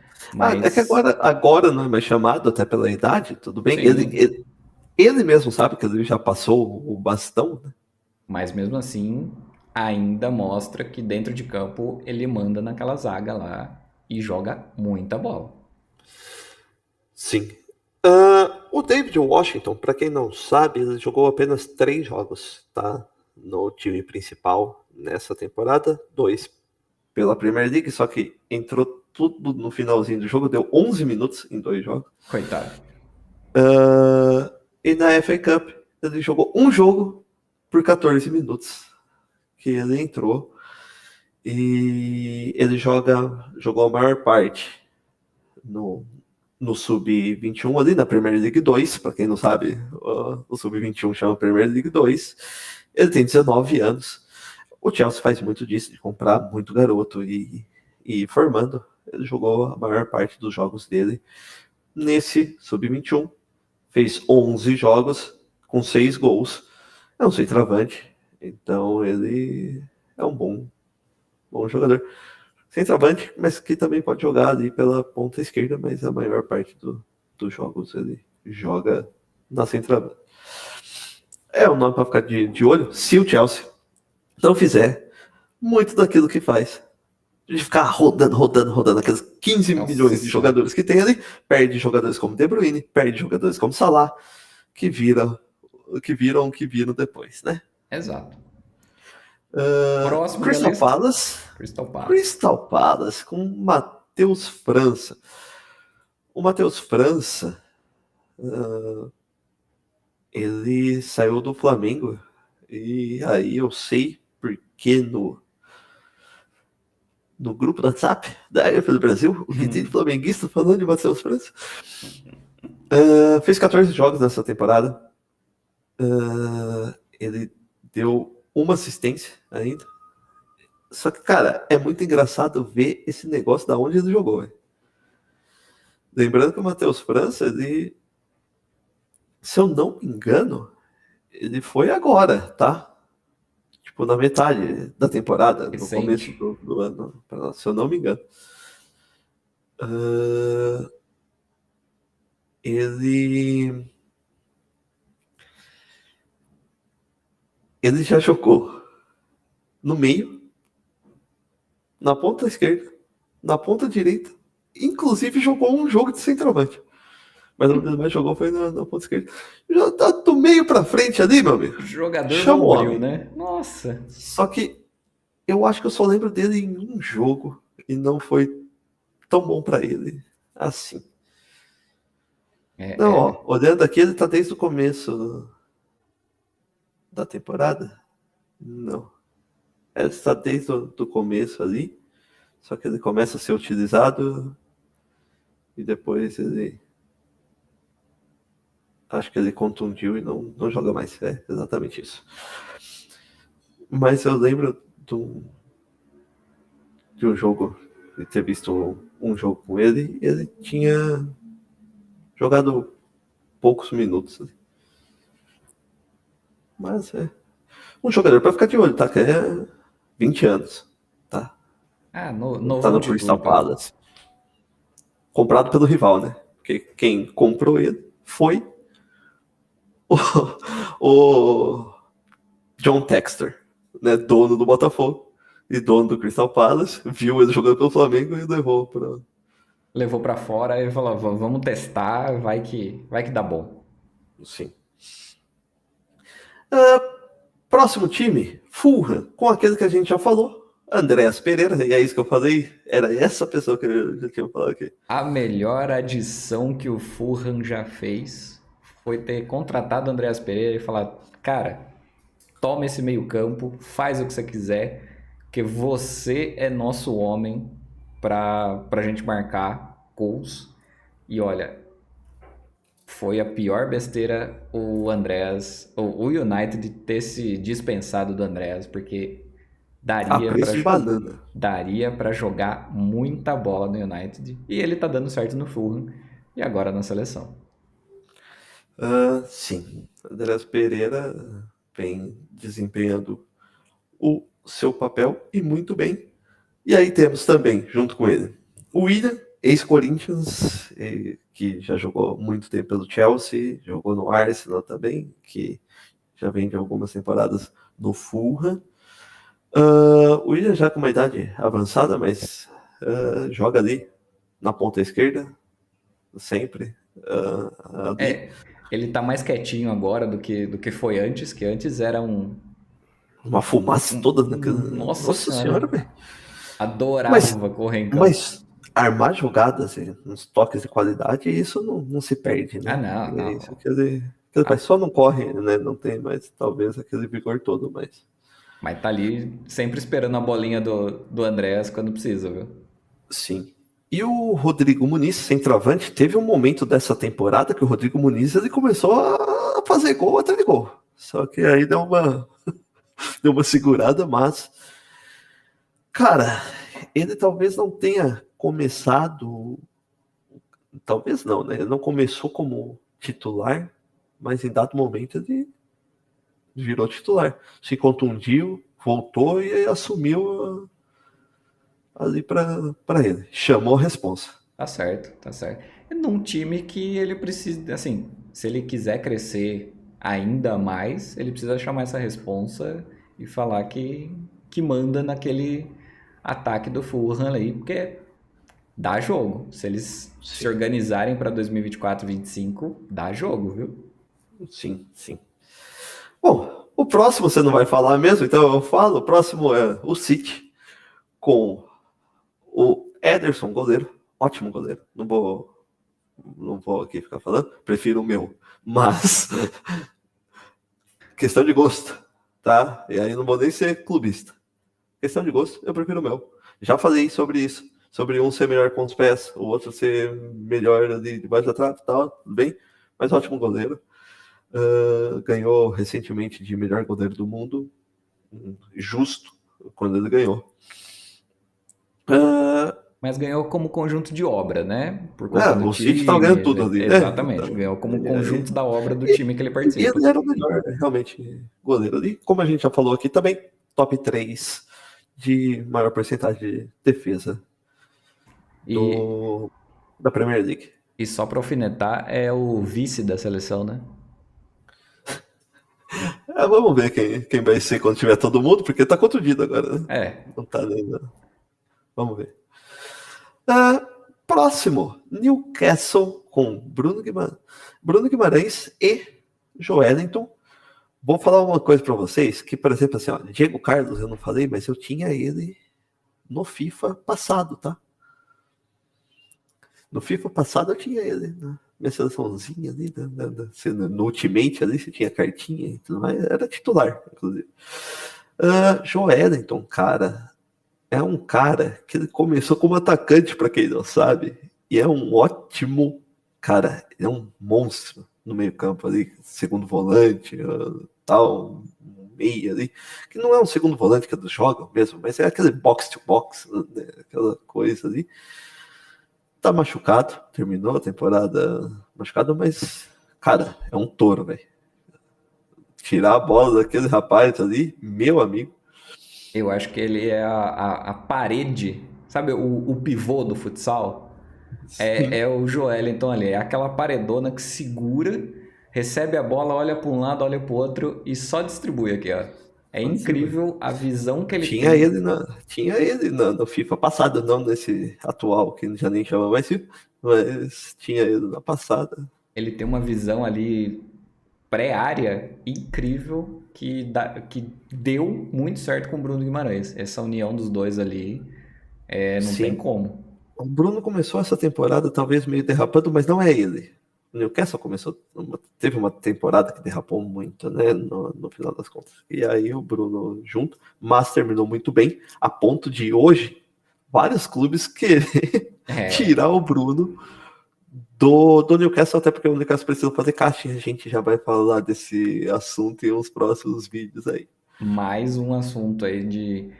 é que mas agora não é mais chamado, até pela idade, tudo bem. Ele, sim, ele, ele mesmo sabe que ele já passou o bastão, né? mas mesmo assim ainda mostra que dentro de campo ele manda naquela zaga lá e joga muita bola. Sim. O David Washington, para quem não sabe, ele jogou apenas 3 jogos, tá? No time principal nessa temporada, 2 pela Premier League, só que entrou tudo no finalzinho do jogo, deu 11 minutos em 2 jogos. Coitado. E na FA Cup, ele jogou um jogo por 14 minutos que ele entrou. E ele jogou a maior parte no Sub-21 ali na Premier League 2, para quem não sabe, o Sub-21 chama Premier League 2. Ele tem 19 anos. O Chelsea faz muito disso, de comprar muito garoto e ir formando. Ele jogou a maior parte dos jogos dele nesse Sub-21. Fez 11 jogos com 6 gols. É um centroavante, então ele é um bom jogador. Centroavante, mas que também pode jogar ali pela ponta esquerda, mas a maior parte dos jogos ele joga na centroavante. É um nome para ficar de olho. Se o Chelsea não fizer muito daquilo que faz, de ficar rodando, aqueles 15 milhões de Nossa. jogadores que tem ali, perde jogadores como De Bruyne, perde jogadores como Salah, que viram o que viram depois, né? Exato. Uh, Próximo da Crystal lista, Palace. Crystal Palace. Crystal Palace com Matheus França. O Matheus França, ele saiu do Flamengo e aí eu sei porque no grupo do WhatsApp da AF do Brasil, o que tem de flamenguista falando de Matheus França. Fez 14 jogos nessa temporada. Ele deu uma assistência ainda. Só que, cara, é muito engraçado ver esse negócio da onde ele jogou. Véio. Lembrando que o Matheus França, ele, se eu não me engano, ele foi agora, tá? Tipo, na metade da temporada, no começo Recente. do ano, se eu não me engano. Ele já jogou no meio, na ponta esquerda, na ponta direita, inclusive jogou um jogo de centroavante. Mas o que mais jogou foi na ponta esquerda. Já tá do meio pra frente ali, meu amigo. Jogador Chama o bombril, homem. né? Nossa. Só que eu acho que eu só lembro dele em um jogo e não foi tão bom pra ele assim. Não, ó, olhando aqui, ele tá desde o começo da temporada. Não. Ele está desde o começo ali. Só que ele começa a ser utilizado e depois ele. Acho que ele contundiu e não joga mais. É exatamente isso. Mas eu lembro de um jogo, de ter visto um jogo com ele, e ele tinha jogado poucos minutos. Mas é um jogador para ficar de olho, tá? Que é 20 anos, tá? Tá Novão no de Crystal tudo. Palace. comprado pelo rival, né? Porque quem comprou ele foi o, o John Textor, né? Dono do Botafogo e dono do Crystal Palace, viu ele jogando pelo Flamengo e levou para... Levou pra fora e falou: Vamos testar, vai que dá bom." Sim. Próximo time, Fulham, com aquele que a gente já falou, Andréas Pereira, e é isso que eu falei, era essa pessoa que eu já tinha falado aqui. A melhor adição que o Fulham já fez foi ter contratado o Andreas Pereira e falar: cara, toma esse meio-campo, faz o que você quiser, porque você é nosso homem pra gente marcar gols. E olha, foi a pior besteira o Andreas, o United ter se dispensado do Andreas, porque A daria pra preço de banana. daria para jogar muita bola no United. E ele tá dando certo no Fulham e agora na seleção. Sim, Andréas Pereira vem desempenhando o seu papel e muito bem. E aí temos também, junto com ele, o William, ex-Corinthians, que já jogou muito tempo pelo Chelsea, jogou no Arsenal também, que já vem de algumas temporadas no Fulham. O William já com uma idade avançada, mas joga ali na ponta esquerda, sempre. Ele tá mais quietinho agora do que foi antes, que antes era uma fumaça toda naquela... Nossa Nossa senhora, senhora, velho. Mas, adorava correr em campo. mas armar jogadas, uns toques de qualidade, isso não se perde, Ah, né? não, É isso não. que ele faz. Só não corre, né? Não tem mais, talvez, aquele vigor todo, mas Mas tá ali sempre esperando a bolinha do Andréas quando precisa, viu? sim. E o Rodrigo Muniz, centroavante, teve um momento dessa temporada que o Rodrigo Muniz ele começou a fazer gol atrás de gol. Só que aí deu uma segurada, mas, cara, ele talvez não tenha começado. Talvez não, né? Ele não começou como titular, mas em dado momento ele virou titular. Se contundiu, voltou e assumiu ali para ele. Chamou a responsa. Tá certo, tá certo. É num time que ele precisa, assim, se ele quiser crescer ainda mais, ele precisa chamar essa responsa e falar que manda naquele ataque do Fulham aí, porque dá jogo. Se eles se Sim, organizarem para 2024, 2025, dá jogo, viu? sim, sim. Bom, o próximo você não vai falar mesmo, então eu falo. O próximo é o City, com o Ederson, goleiro. Ótimo goleiro. Não vou aqui ficar falando, prefiro o meu. Mas, questão de gosto, tá? E aí não vou nem ser clubista. Questão de gosto, eu prefiro o meu. Já falei sobre isso. Sobre um ser melhor com os pés, o outro ser melhor ali debaixo da trave e tal, tudo bem. Mas ótimo goleiro. Ganhou recentemente de melhor goleiro do mundo. Justo quando ele ganhou. Mas ganhou como conjunto de obra, né? Por conta do O City tava ganhando tudo time. ali, né? Exatamente. Então, Ganhou como aí, conjunto da obra do time que ele participa. ele era o melhor, realmente, goleiro ali. Como a gente já falou aqui também, top 3 de maior porcentagem de defesa E, da Premier League. e só pra alfinetar, é o vice da seleção, né? Vamos ver quem vai ser quando tiver todo mundo, porque tá contundido agora, né? É, Não tá ainda. Vamos ver. Ah, próximo, Newcastle com Bruno Guimarães e Joelinton. Vou falar uma coisa para vocês, que, por exemplo, assim, ó, Diego Carlos, eu não falei, mas eu tinha ele no FIFA passado, tá? No FIFA passado eu tinha ele na minha seleçãozinha ali, no Ultimate ali, você tinha cartinha e tudo mais, era titular, inclusive. Joelinton, cara, é um cara que ele começou como atacante, para quem não sabe, e é um ótimo cara, é um monstro no meio-campo ali, segundo volante, tal, meia ali, que não é um segundo volante que eles jogam mesmo, mas é aquele box to box, né, aquela coisa ali. Tá machucado, terminou a temporada machucado, mas, cara, é um touro, velho. Tirar a bola daquele rapaz ali, meu amigo. eu acho que ele é a parede, sabe o pivô do futsal? Sim, É o Joelinton ali, é aquela paredona que segura, recebe a bola, olha para um lado, olha para o outro e só distribui aqui, ó. É pode ser, velho. incrível a visão que ele Tinha tem. ele, tinha ele no FIFA passado, não nesse atual, que já nem chama mais FIFA, mas tinha ele na passada. Ele tem uma visão ali pré-área incrível que deu muito certo com o Bruno Guimarães. Essa união dos dois ali não tem Sim. como. O Bruno começou essa temporada talvez meio derrapando, mas não é ele. O Newcastle teve uma temporada que derrapou muito, né, no final das contas. E aí o Bruno junto, mas terminou muito bem, a ponto de hoje vários clubes querer É, tirar o Bruno do Newcastle, até porque o Newcastle precisa fazer caixa. A gente já vai falar desse assunto em uns próximos vídeos aí. mais um assunto aí de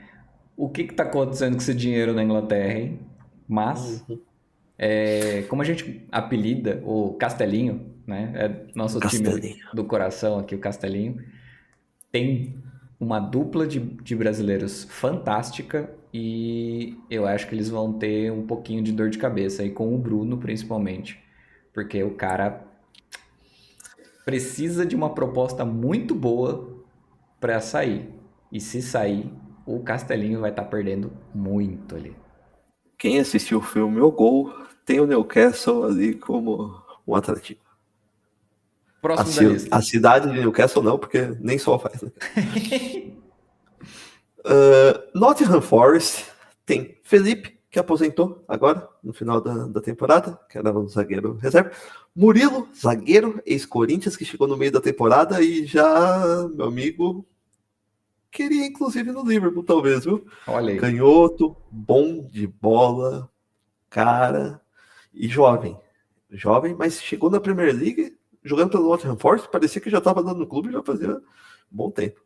o que está acontecendo com esse dinheiro na Inglaterra, hein? Mas, Uhum. como a gente apelida o Castelinho, né? É nosso time Castelinho. do coração aqui, o Castelinho, tem uma dupla de brasileiros fantástica e eu acho que eles vão ter um pouquinho de dor de cabeça aí com o Bruno, principalmente, porque o cara precisa de uma proposta muito boa para sair. E se sair, o Castelinho vai estar perdendo muito ali. Quem assistiu o filme O Gol tem o Newcastle ali como um atrativo. Próximo da lista. A cidade de Newcastle não, porque nem sol faz. Né? Nottingham Forest tem Felipe, que aposentou agora, no final da temporada, que era um zagueiro reserva. Murilo, zagueiro, ex-Corinthians, que chegou no meio da temporada e já, meu amigo, queria inclusive no Liverpool, talvez, viu? Olha aí. Canhoto, bom de bola, cara e jovem. Jovem, mas chegou na Premier League jogando pelo Nottingham Forest, parecia que já estava dando no clube já fazia um bom tempo.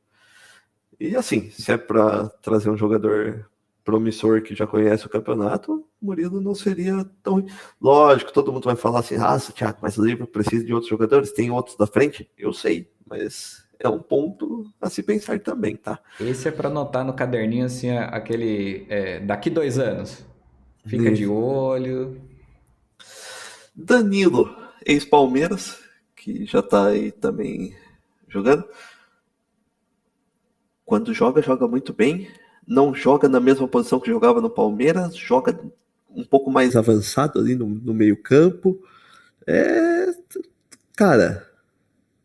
E assim, se é para trazer um jogador promissor que já conhece o campeonato, Murilo não seria tão ruim. Lógico, todo mundo vai falar assim: ah, Thiago, mas o Liverpool precisa de outros jogadores, tem outros da frente. Eu sei, mas é um ponto a se pensar também, tá? Esse é para anotar no caderninho assim, aquele daqui 2 anos. Fica de E olho. Danilo, ex-Palmeiras, que já tá aí também jogando. Quando joga, joga muito bem. Não joga na mesma posição que jogava no Palmeiras, joga um pouco mais avançado ali no meio-campo. É, cara,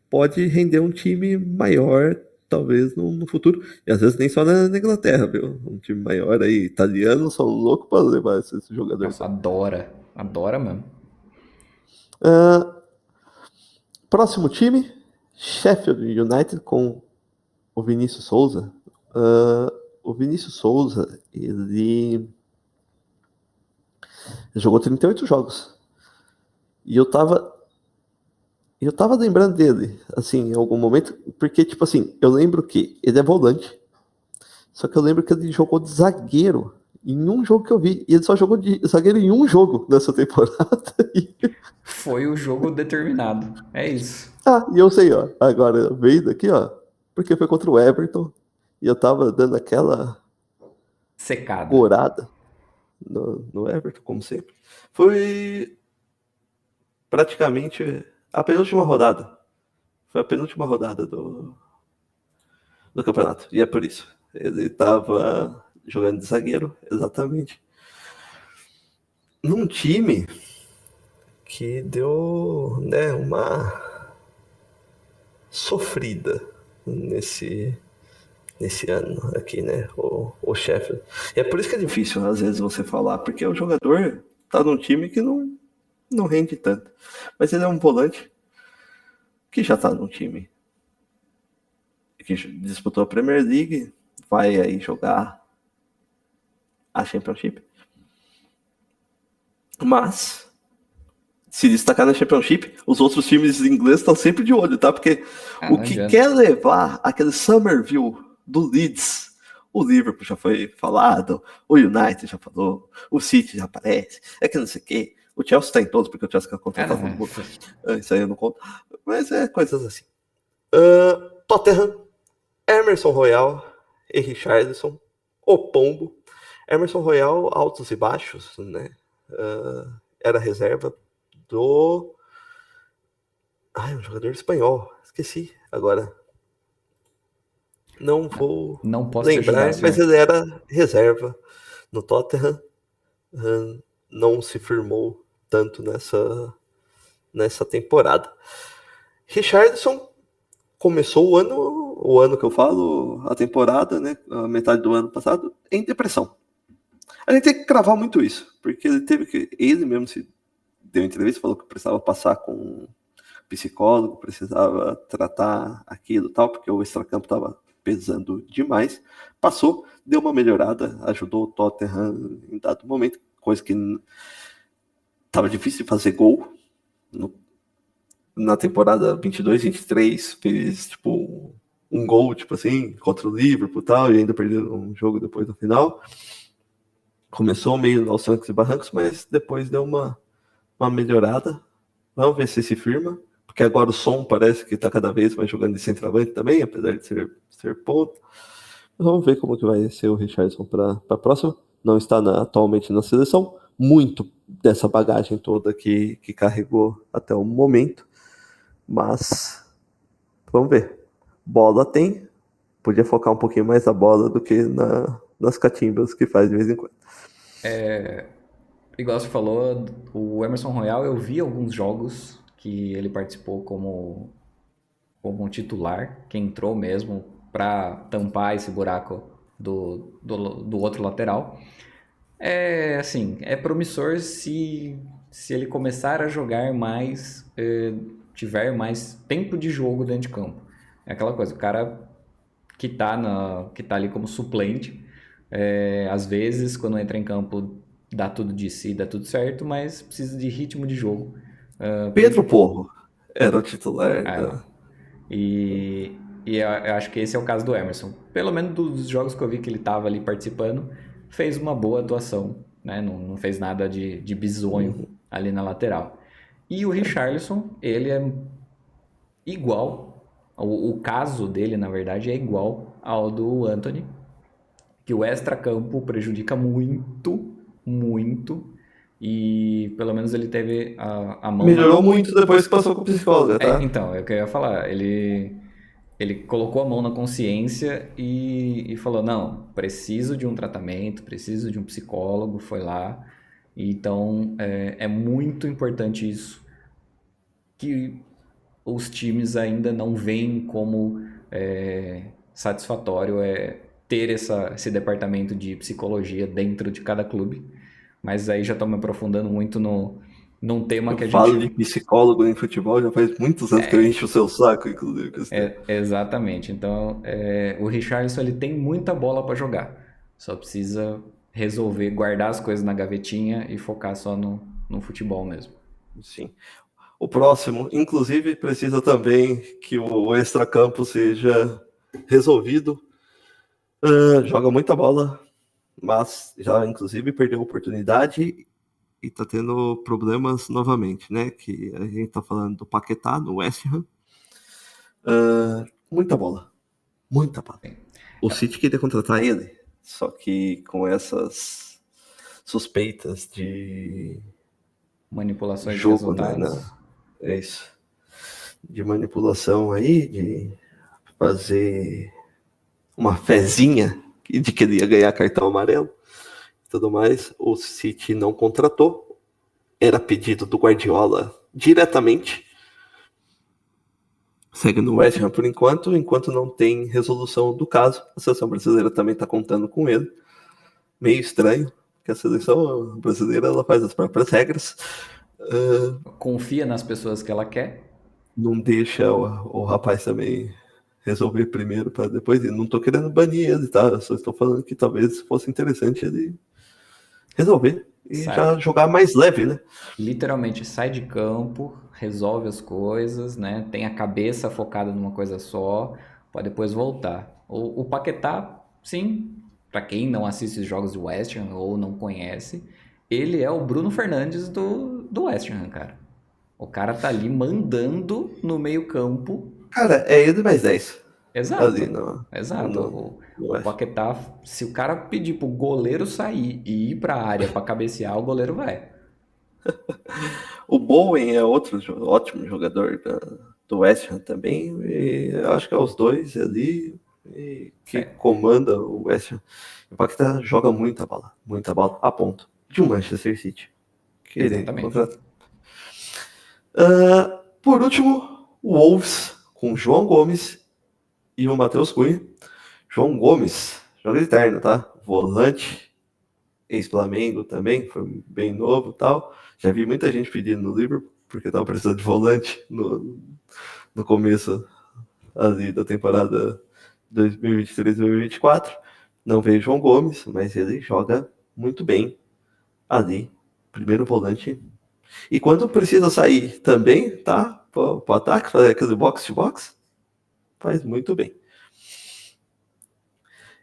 pode render um time maior, talvez no futuro. E às vezes nem só na Inglaterra, viu? Um time maior aí, italiano, são loucos para levar esse jogador Nossa, também. adora. Adora mesmo. Uh, próximo time, Sheffield United com o Vinícius Souza. O Vinícius Souza, ele jogou 38 jogos. E eu tava lembrando dele, assim, em algum momento, porque, tipo assim, eu lembro que ele é volante, só que eu lembro que ele jogou de zagueiro em um jogo que eu vi, e ele só jogou de zagueiro em um jogo nessa temporada. Foi o jogo determinado. É isso. E eu sei, ó, agora veio daqui, ó, porque foi contra o Everton, e eu tava dando aquela Secada. gorada no Everton, como sempre. Foi praticamente a penúltima rodada. Foi a penúltima rodada do campeonato. E é por isso. Ele estava jogando de zagueiro, exatamente. Num time que deu, né, uma sofrida nesse ano aqui, né? O Sheffield. E é por isso que é difícil, às vezes, você falar, porque o jogador tá num time que não rende tanto. Mas ele é um volante que já tá num time que disputou a Premier League, vai aí jogar a Championship. Mas, se destacar na Championship, os outros times ingleses estão sempre de olho, tá? Porque o Não que adianta. quer levar aquele Somerville do Leeds, o Liverpool já foi falado, o United já falou, o City já aparece, é que não sei o quê. O Chelsea tá em todos, porque o Chelsea quer contratar todo Não. mundo. Isso aí eu não conto. Mas é coisas assim. Tottenham, Emerson Royal e Richarlison, o Pombo. Emerson Royal, altos e baixos, né? era reserva do... um jogador espanhol. Esqueci agora. Não vou Não posso te ajudar, lembrar, mas senhor. ele era reserva no Tottenham. Não se firmou tanto nessa temporada. Richarlison começou o ano que eu falo, a temporada, né, a metade do ano passado, em depressão. A gente tem que cravar muito isso, porque ele mesmo se deu entrevista, falou que precisava passar com um psicólogo, precisava tratar aquilo e tal, porque o extracampo estava pesando demais. Passou, deu uma melhorada, ajudou o Tottenham em dado momento, coisa que estava difícil de fazer gol na temporada 22-23, fez tipo um gol, tipo assim, contra o Liverpool e tal, e ainda perderam um jogo depois no final. Começou meio aos trancos e barrancos, mas depois deu uma melhorada. Vamos ver se firma, porque agora o Som parece que está cada vez mais jogando de centroavante também, apesar de ser ponto. Vamos ver como que vai ser o Richarlison para a próxima. Não está atualmente na seleção, muito dessa bagagem toda que carregou até o momento, mas vamos ver. Bola tem, podia focar um pouquinho mais na bola do que nas catimbas que faz de vez em quando. Igual você falou, o Emerson Royal, eu vi alguns jogos que ele participou como titular, que entrou mesmo para tampar esse buraco do outro lateral. É assim, é promissor se ele começar a jogar mais, tiver mais tempo de jogo dentro de campo. É aquela coisa, o cara que tá ali como suplente, às vezes quando entra em campo dá tudo de si, dá tudo certo, mas precisa de ritmo de jogo. Pedro Porro era o titular. Ah, e eu acho que esse é o caso do Emerson. Pelo menos dos jogos que eu vi que ele estava ali participando, fez uma boa atuação, né? Não fez nada de bizonho ali na lateral. E o Richarlison, ele é igual, o caso dele, na verdade, é igual ao do Anthony, que o extracampo prejudica muito, muito, e pelo menos ele teve a mão Melhorou muito depois que passou com o psicólogo, tá? Então, é o que eu ia falar. Ele colocou a mão na consciência e falou: não, preciso de um tratamento, preciso de um psicólogo. Foi lá. Então, é muito importante isso, que os times ainda não veem como satisfatório ter esse departamento de psicologia dentro de cada clube. Mas aí já estou me aprofundando muito num tema Eu que a falo de gente. psicólogo em futebol, já faz muitos anos que eu encho o seu saco, inclusive, com esse tema. Exatamente. Então, o Richarlison ele tem muita bola para jogar. Só precisa resolver, guardar as coisas na gavetinha e focar só no futebol mesmo. Sim. O próximo, inclusive, precisa também que o extracampo seja resolvido. Joga muita bola, mas já, inclusive, perdeu a oportunidade e tá tendo problemas novamente, né? Que a gente tá falando do Paquetá, no West Ham. Muita bola. Muita bola. O City queria contratar ele, só que com essas suspeitas de Manipulações de jogo, né? resultados. É isso. De manipulação aí, de fazer uma fezinha de que ele ia ganhar cartão amarelo e tudo mais. O City não contratou. Era pedido do Guardiola diretamente. Segue no West Ham por enquanto não tem resolução do caso. A seleção brasileira também está contando com ele. Meio estranho, que a seleção brasileira ela faz as próprias regras. Confia nas pessoas que ela quer. Não deixa o rapaz também resolver primeiro para depois. Não estou querendo banir ele, tá? Eu só estou falando que talvez fosse interessante ele resolver e já jogar mais leve, né? Literalmente sai de campo, resolve as coisas, né? Tem a cabeça focada numa coisa só, para depois voltar. O Paquetá, sim, para quem não assiste os jogos do West Ham ou não conhece, ele é o Bruno Fernandes do West Ham, cara. O cara tá ali mandando no meio-campo. Cara, é ele mais 10. Exato. Ali no O Paquetá, se o cara pedir pro goleiro sair e ir pra área pra cabecear, o goleiro vai. O Bowen é outro ótimo jogador do West Ham também. E eu acho que é os dois ali que comanda o West Ham. O Paquetá joga muita bola, a ponto de um Manchester City. Que ele Exatamente. contrata. Por último, o Wolves com o João Gomes e o Matheus Cunha. João Gomes, joga eterno, tá? Volante, ex-Flamengo também, foi bem novo e tal. Já vi muita gente pedindo no Liverpool, porque tava precisando de volante no começo ali da temporada 2023-2024. Não veio João Gomes, mas ele joga muito bem ali, primeiro volante. E quando precisa sair também, tá? Pro ataque, fazer aquele box-to-box, faz muito bem.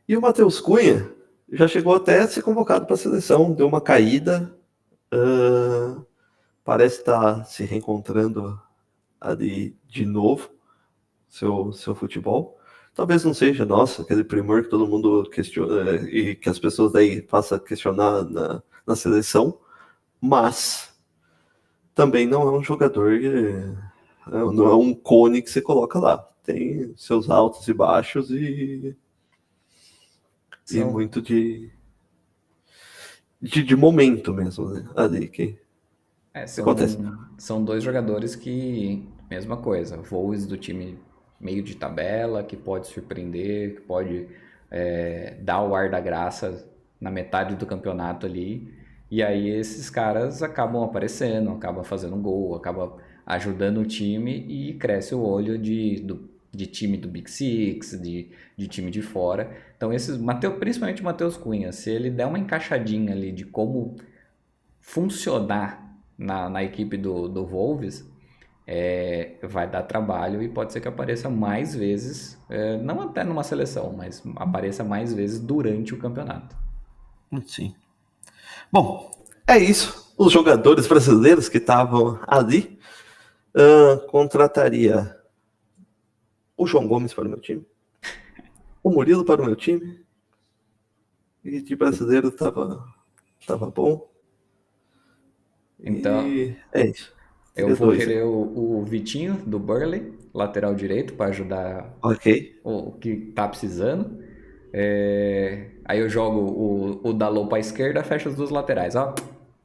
E o Matheus Cunha já chegou até a ser convocado para a seleção, deu uma caída, parece estar se reencontrando ali de novo, seu futebol. Talvez não seja, nossa, aquele primor que todo mundo questiona e que as pessoas daí passam a questionar na seleção, mas também não é um jogador, não é um cone que você coloca lá. Tem seus altos e baixos e muito de momento mesmo, né? Ali que acontece. São dois jogadores que, mesma coisa, voos do time meio de tabela, que pode surpreender, que pode dar o ar da graça na metade do campeonato ali. E aí esses caras acabam aparecendo, acabam fazendo gol, acabam ajudando o time e cresce o olho de time do Big Six, de time de fora. Então esses, principalmente o Matheus Cunha, se ele der uma encaixadinha ali de como funcionar na equipe do Wolves, vai dar trabalho e pode ser que apareça mais vezes, não até numa seleção, mas apareça mais vezes durante o campeonato. Sim. Bom, é isso. Os jogadores brasileiros que estavam ali, contrataria o João Gomes para o meu time, o Murilo para o meu time, e de brasileiro tava bom. Então, E é isso. eu vou querer o Vitinho do Burley, lateral direito, para ajudar Ok. o que tá precisando. Aí eu jogo o Dalot para a esquerda, fecha os dois laterais. Ó,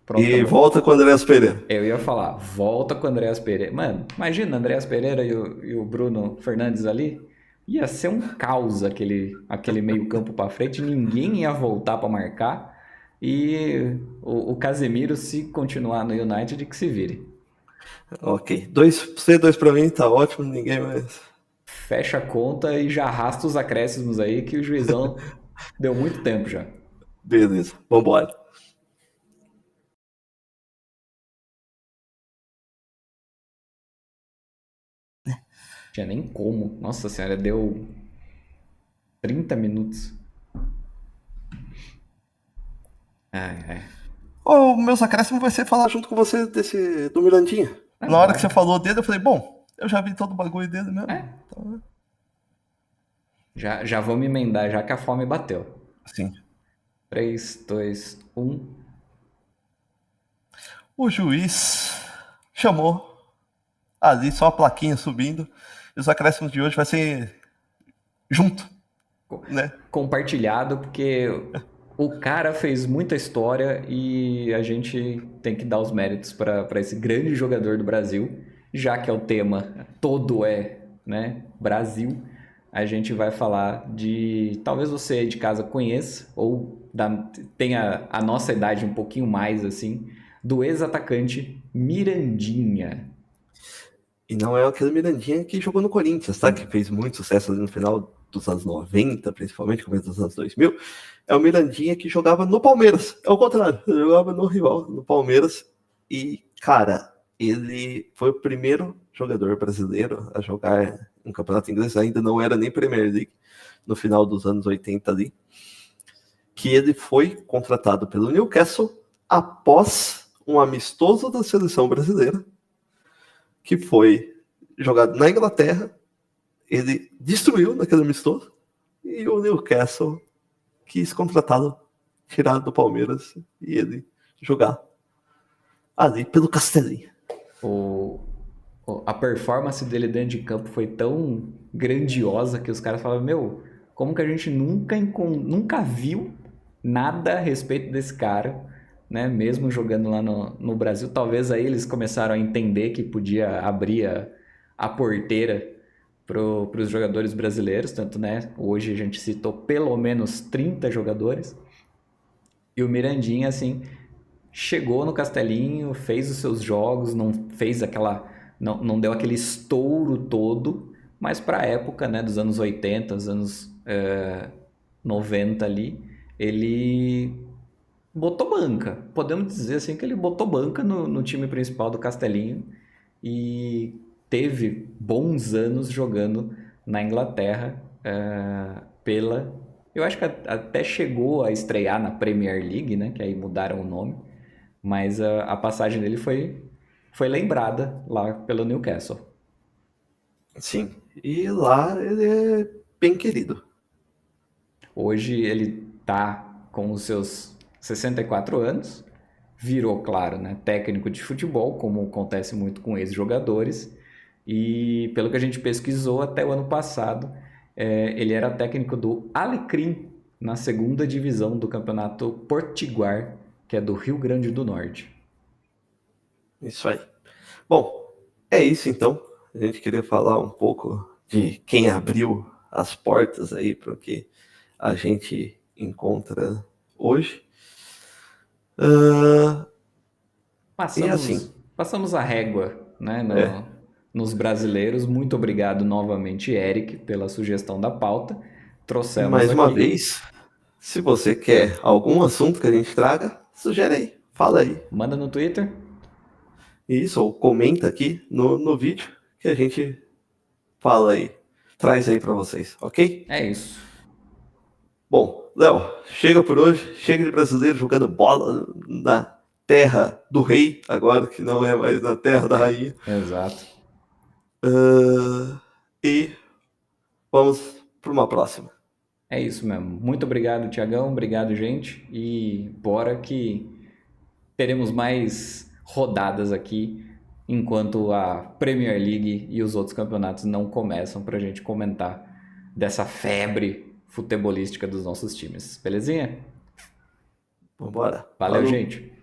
pronto, E acabou. volta com o Andréas Pereira. Eu ia falar, volta com o Andréas Pereira. Mano, imagina o Andréas Pereira e o Bruno Fernandes ali. Ia ser um caos aquele meio campo para frente, ninguém ia voltar para marcar. E o Casemiro, se continuar no United, que se vire. Ok. 2 pra você, 2 pra mim, tá ótimo, ninguém mais. Fecha a conta e já arrasta os acréscimos aí, que o juizão deu muito tempo já. Beleza, vambora. Tinha nem como. Nossa senhora, deu 30 minutos. Ai, ai. O meus acréscimos vai ser falar junto com você do Mirandinha. Na hora que você falou dele, eu falei, bom, eu já vi todo o bagulho dele mesmo. Então, já vou me emendar, já que a fome bateu. Sim. 3, 2, 1. O juiz chamou ali só a plaquinha subindo. E os acréscimos de hoje vai ser junto, né? Compartilhado, porque o cara fez muita história e a gente tem que dar os méritos para esse grande jogador do Brasil, já que é o tema todo né, Brasil. A gente vai falar de, talvez você aí de casa conheça ou tenha a nossa idade um pouquinho mais assim, do ex-atacante Mirandinha. E não é aquele Mirandinha que jogou no Corinthians, tá? Que fez muito sucesso ali no final dos anos 90, principalmente, começo dos anos 2000. É o Mirandinha que jogava no Palmeiras. É o contrário, ele jogava no rival, no Palmeiras. E, cara, ele foi o primeiro jogador brasileiro a jogar um campeonato inglês, ainda não era nem Premier League, no final dos anos 80 ali, que ele foi contratado pelo Newcastle após um amistoso da seleção brasileira, que foi jogado na Inglaterra. Ele destruiu naquele amistoso e o Newcastle quis contratá-lo, tirado do Palmeiras e ele jogar ali pelo Castelinho. O, a performance dele dentro de campo foi tão grandiosa que os caras falaram, meu, como que a gente nunca viu nada a respeito desse cara, né? Mesmo jogando lá no Brasil, talvez aí eles começaram a entender que podia abrir a porteira para os jogadores brasileiros, tanto, né? Hoje a gente citou pelo menos 30 jogadores, e o Mirandinha, assim, chegou no Castelinho, fez os seus jogos, não fez aquela, não deu aquele estouro todo, mas para a época, né, dos anos 80, dos anos 90 ali, ele botou banca. Podemos dizer assim que ele botou banca no time principal do Castelinho e teve bons anos jogando na Inglaterra pela. Eu acho que até chegou a estrear na Premier League, né? Que aí mudaram o nome. Mas a passagem dele foi lembrada lá pelo Newcastle. Sim, e lá ele é bem querido. Hoje ele tá com os seus 64 anos, virou, claro, né, técnico de futebol, como acontece muito com ex-jogadores, e pelo que a gente pesquisou até o ano passado, ele era técnico do Alecrim, na segunda divisão do campeonato Potiguar, que é do Rio Grande do Norte. Isso aí. Bom, é isso então. A gente queria falar um pouco de quem abriu as portas aí para o que a gente encontra hoje. E assim, Passamos a régua, né, é, nos brasileiros. Muito obrigado novamente, Eric, pela sugestão da pauta. Trouxemos mais uma aqui. vez, se você quer algum assunto que a gente traga, sugere aí, fala aí. Manda no Twitter. Isso, ou comenta aqui no vídeo que a gente fala aí, traz aí para vocês, ok? É isso. Bom, Léo, chega por hoje, chega de brasileiro jogando bola na terra do rei, agora que não é mais na terra da rainha. Exato. E vamos para uma próxima. É isso mesmo. Muito obrigado, Tiagão. Obrigado, gente. E bora que teremos mais rodadas aqui enquanto a Premier League e os outros campeonatos não começam para a gente comentar dessa febre futebolística dos nossos times. Belezinha? Vambora. Valeu, Falou. gente.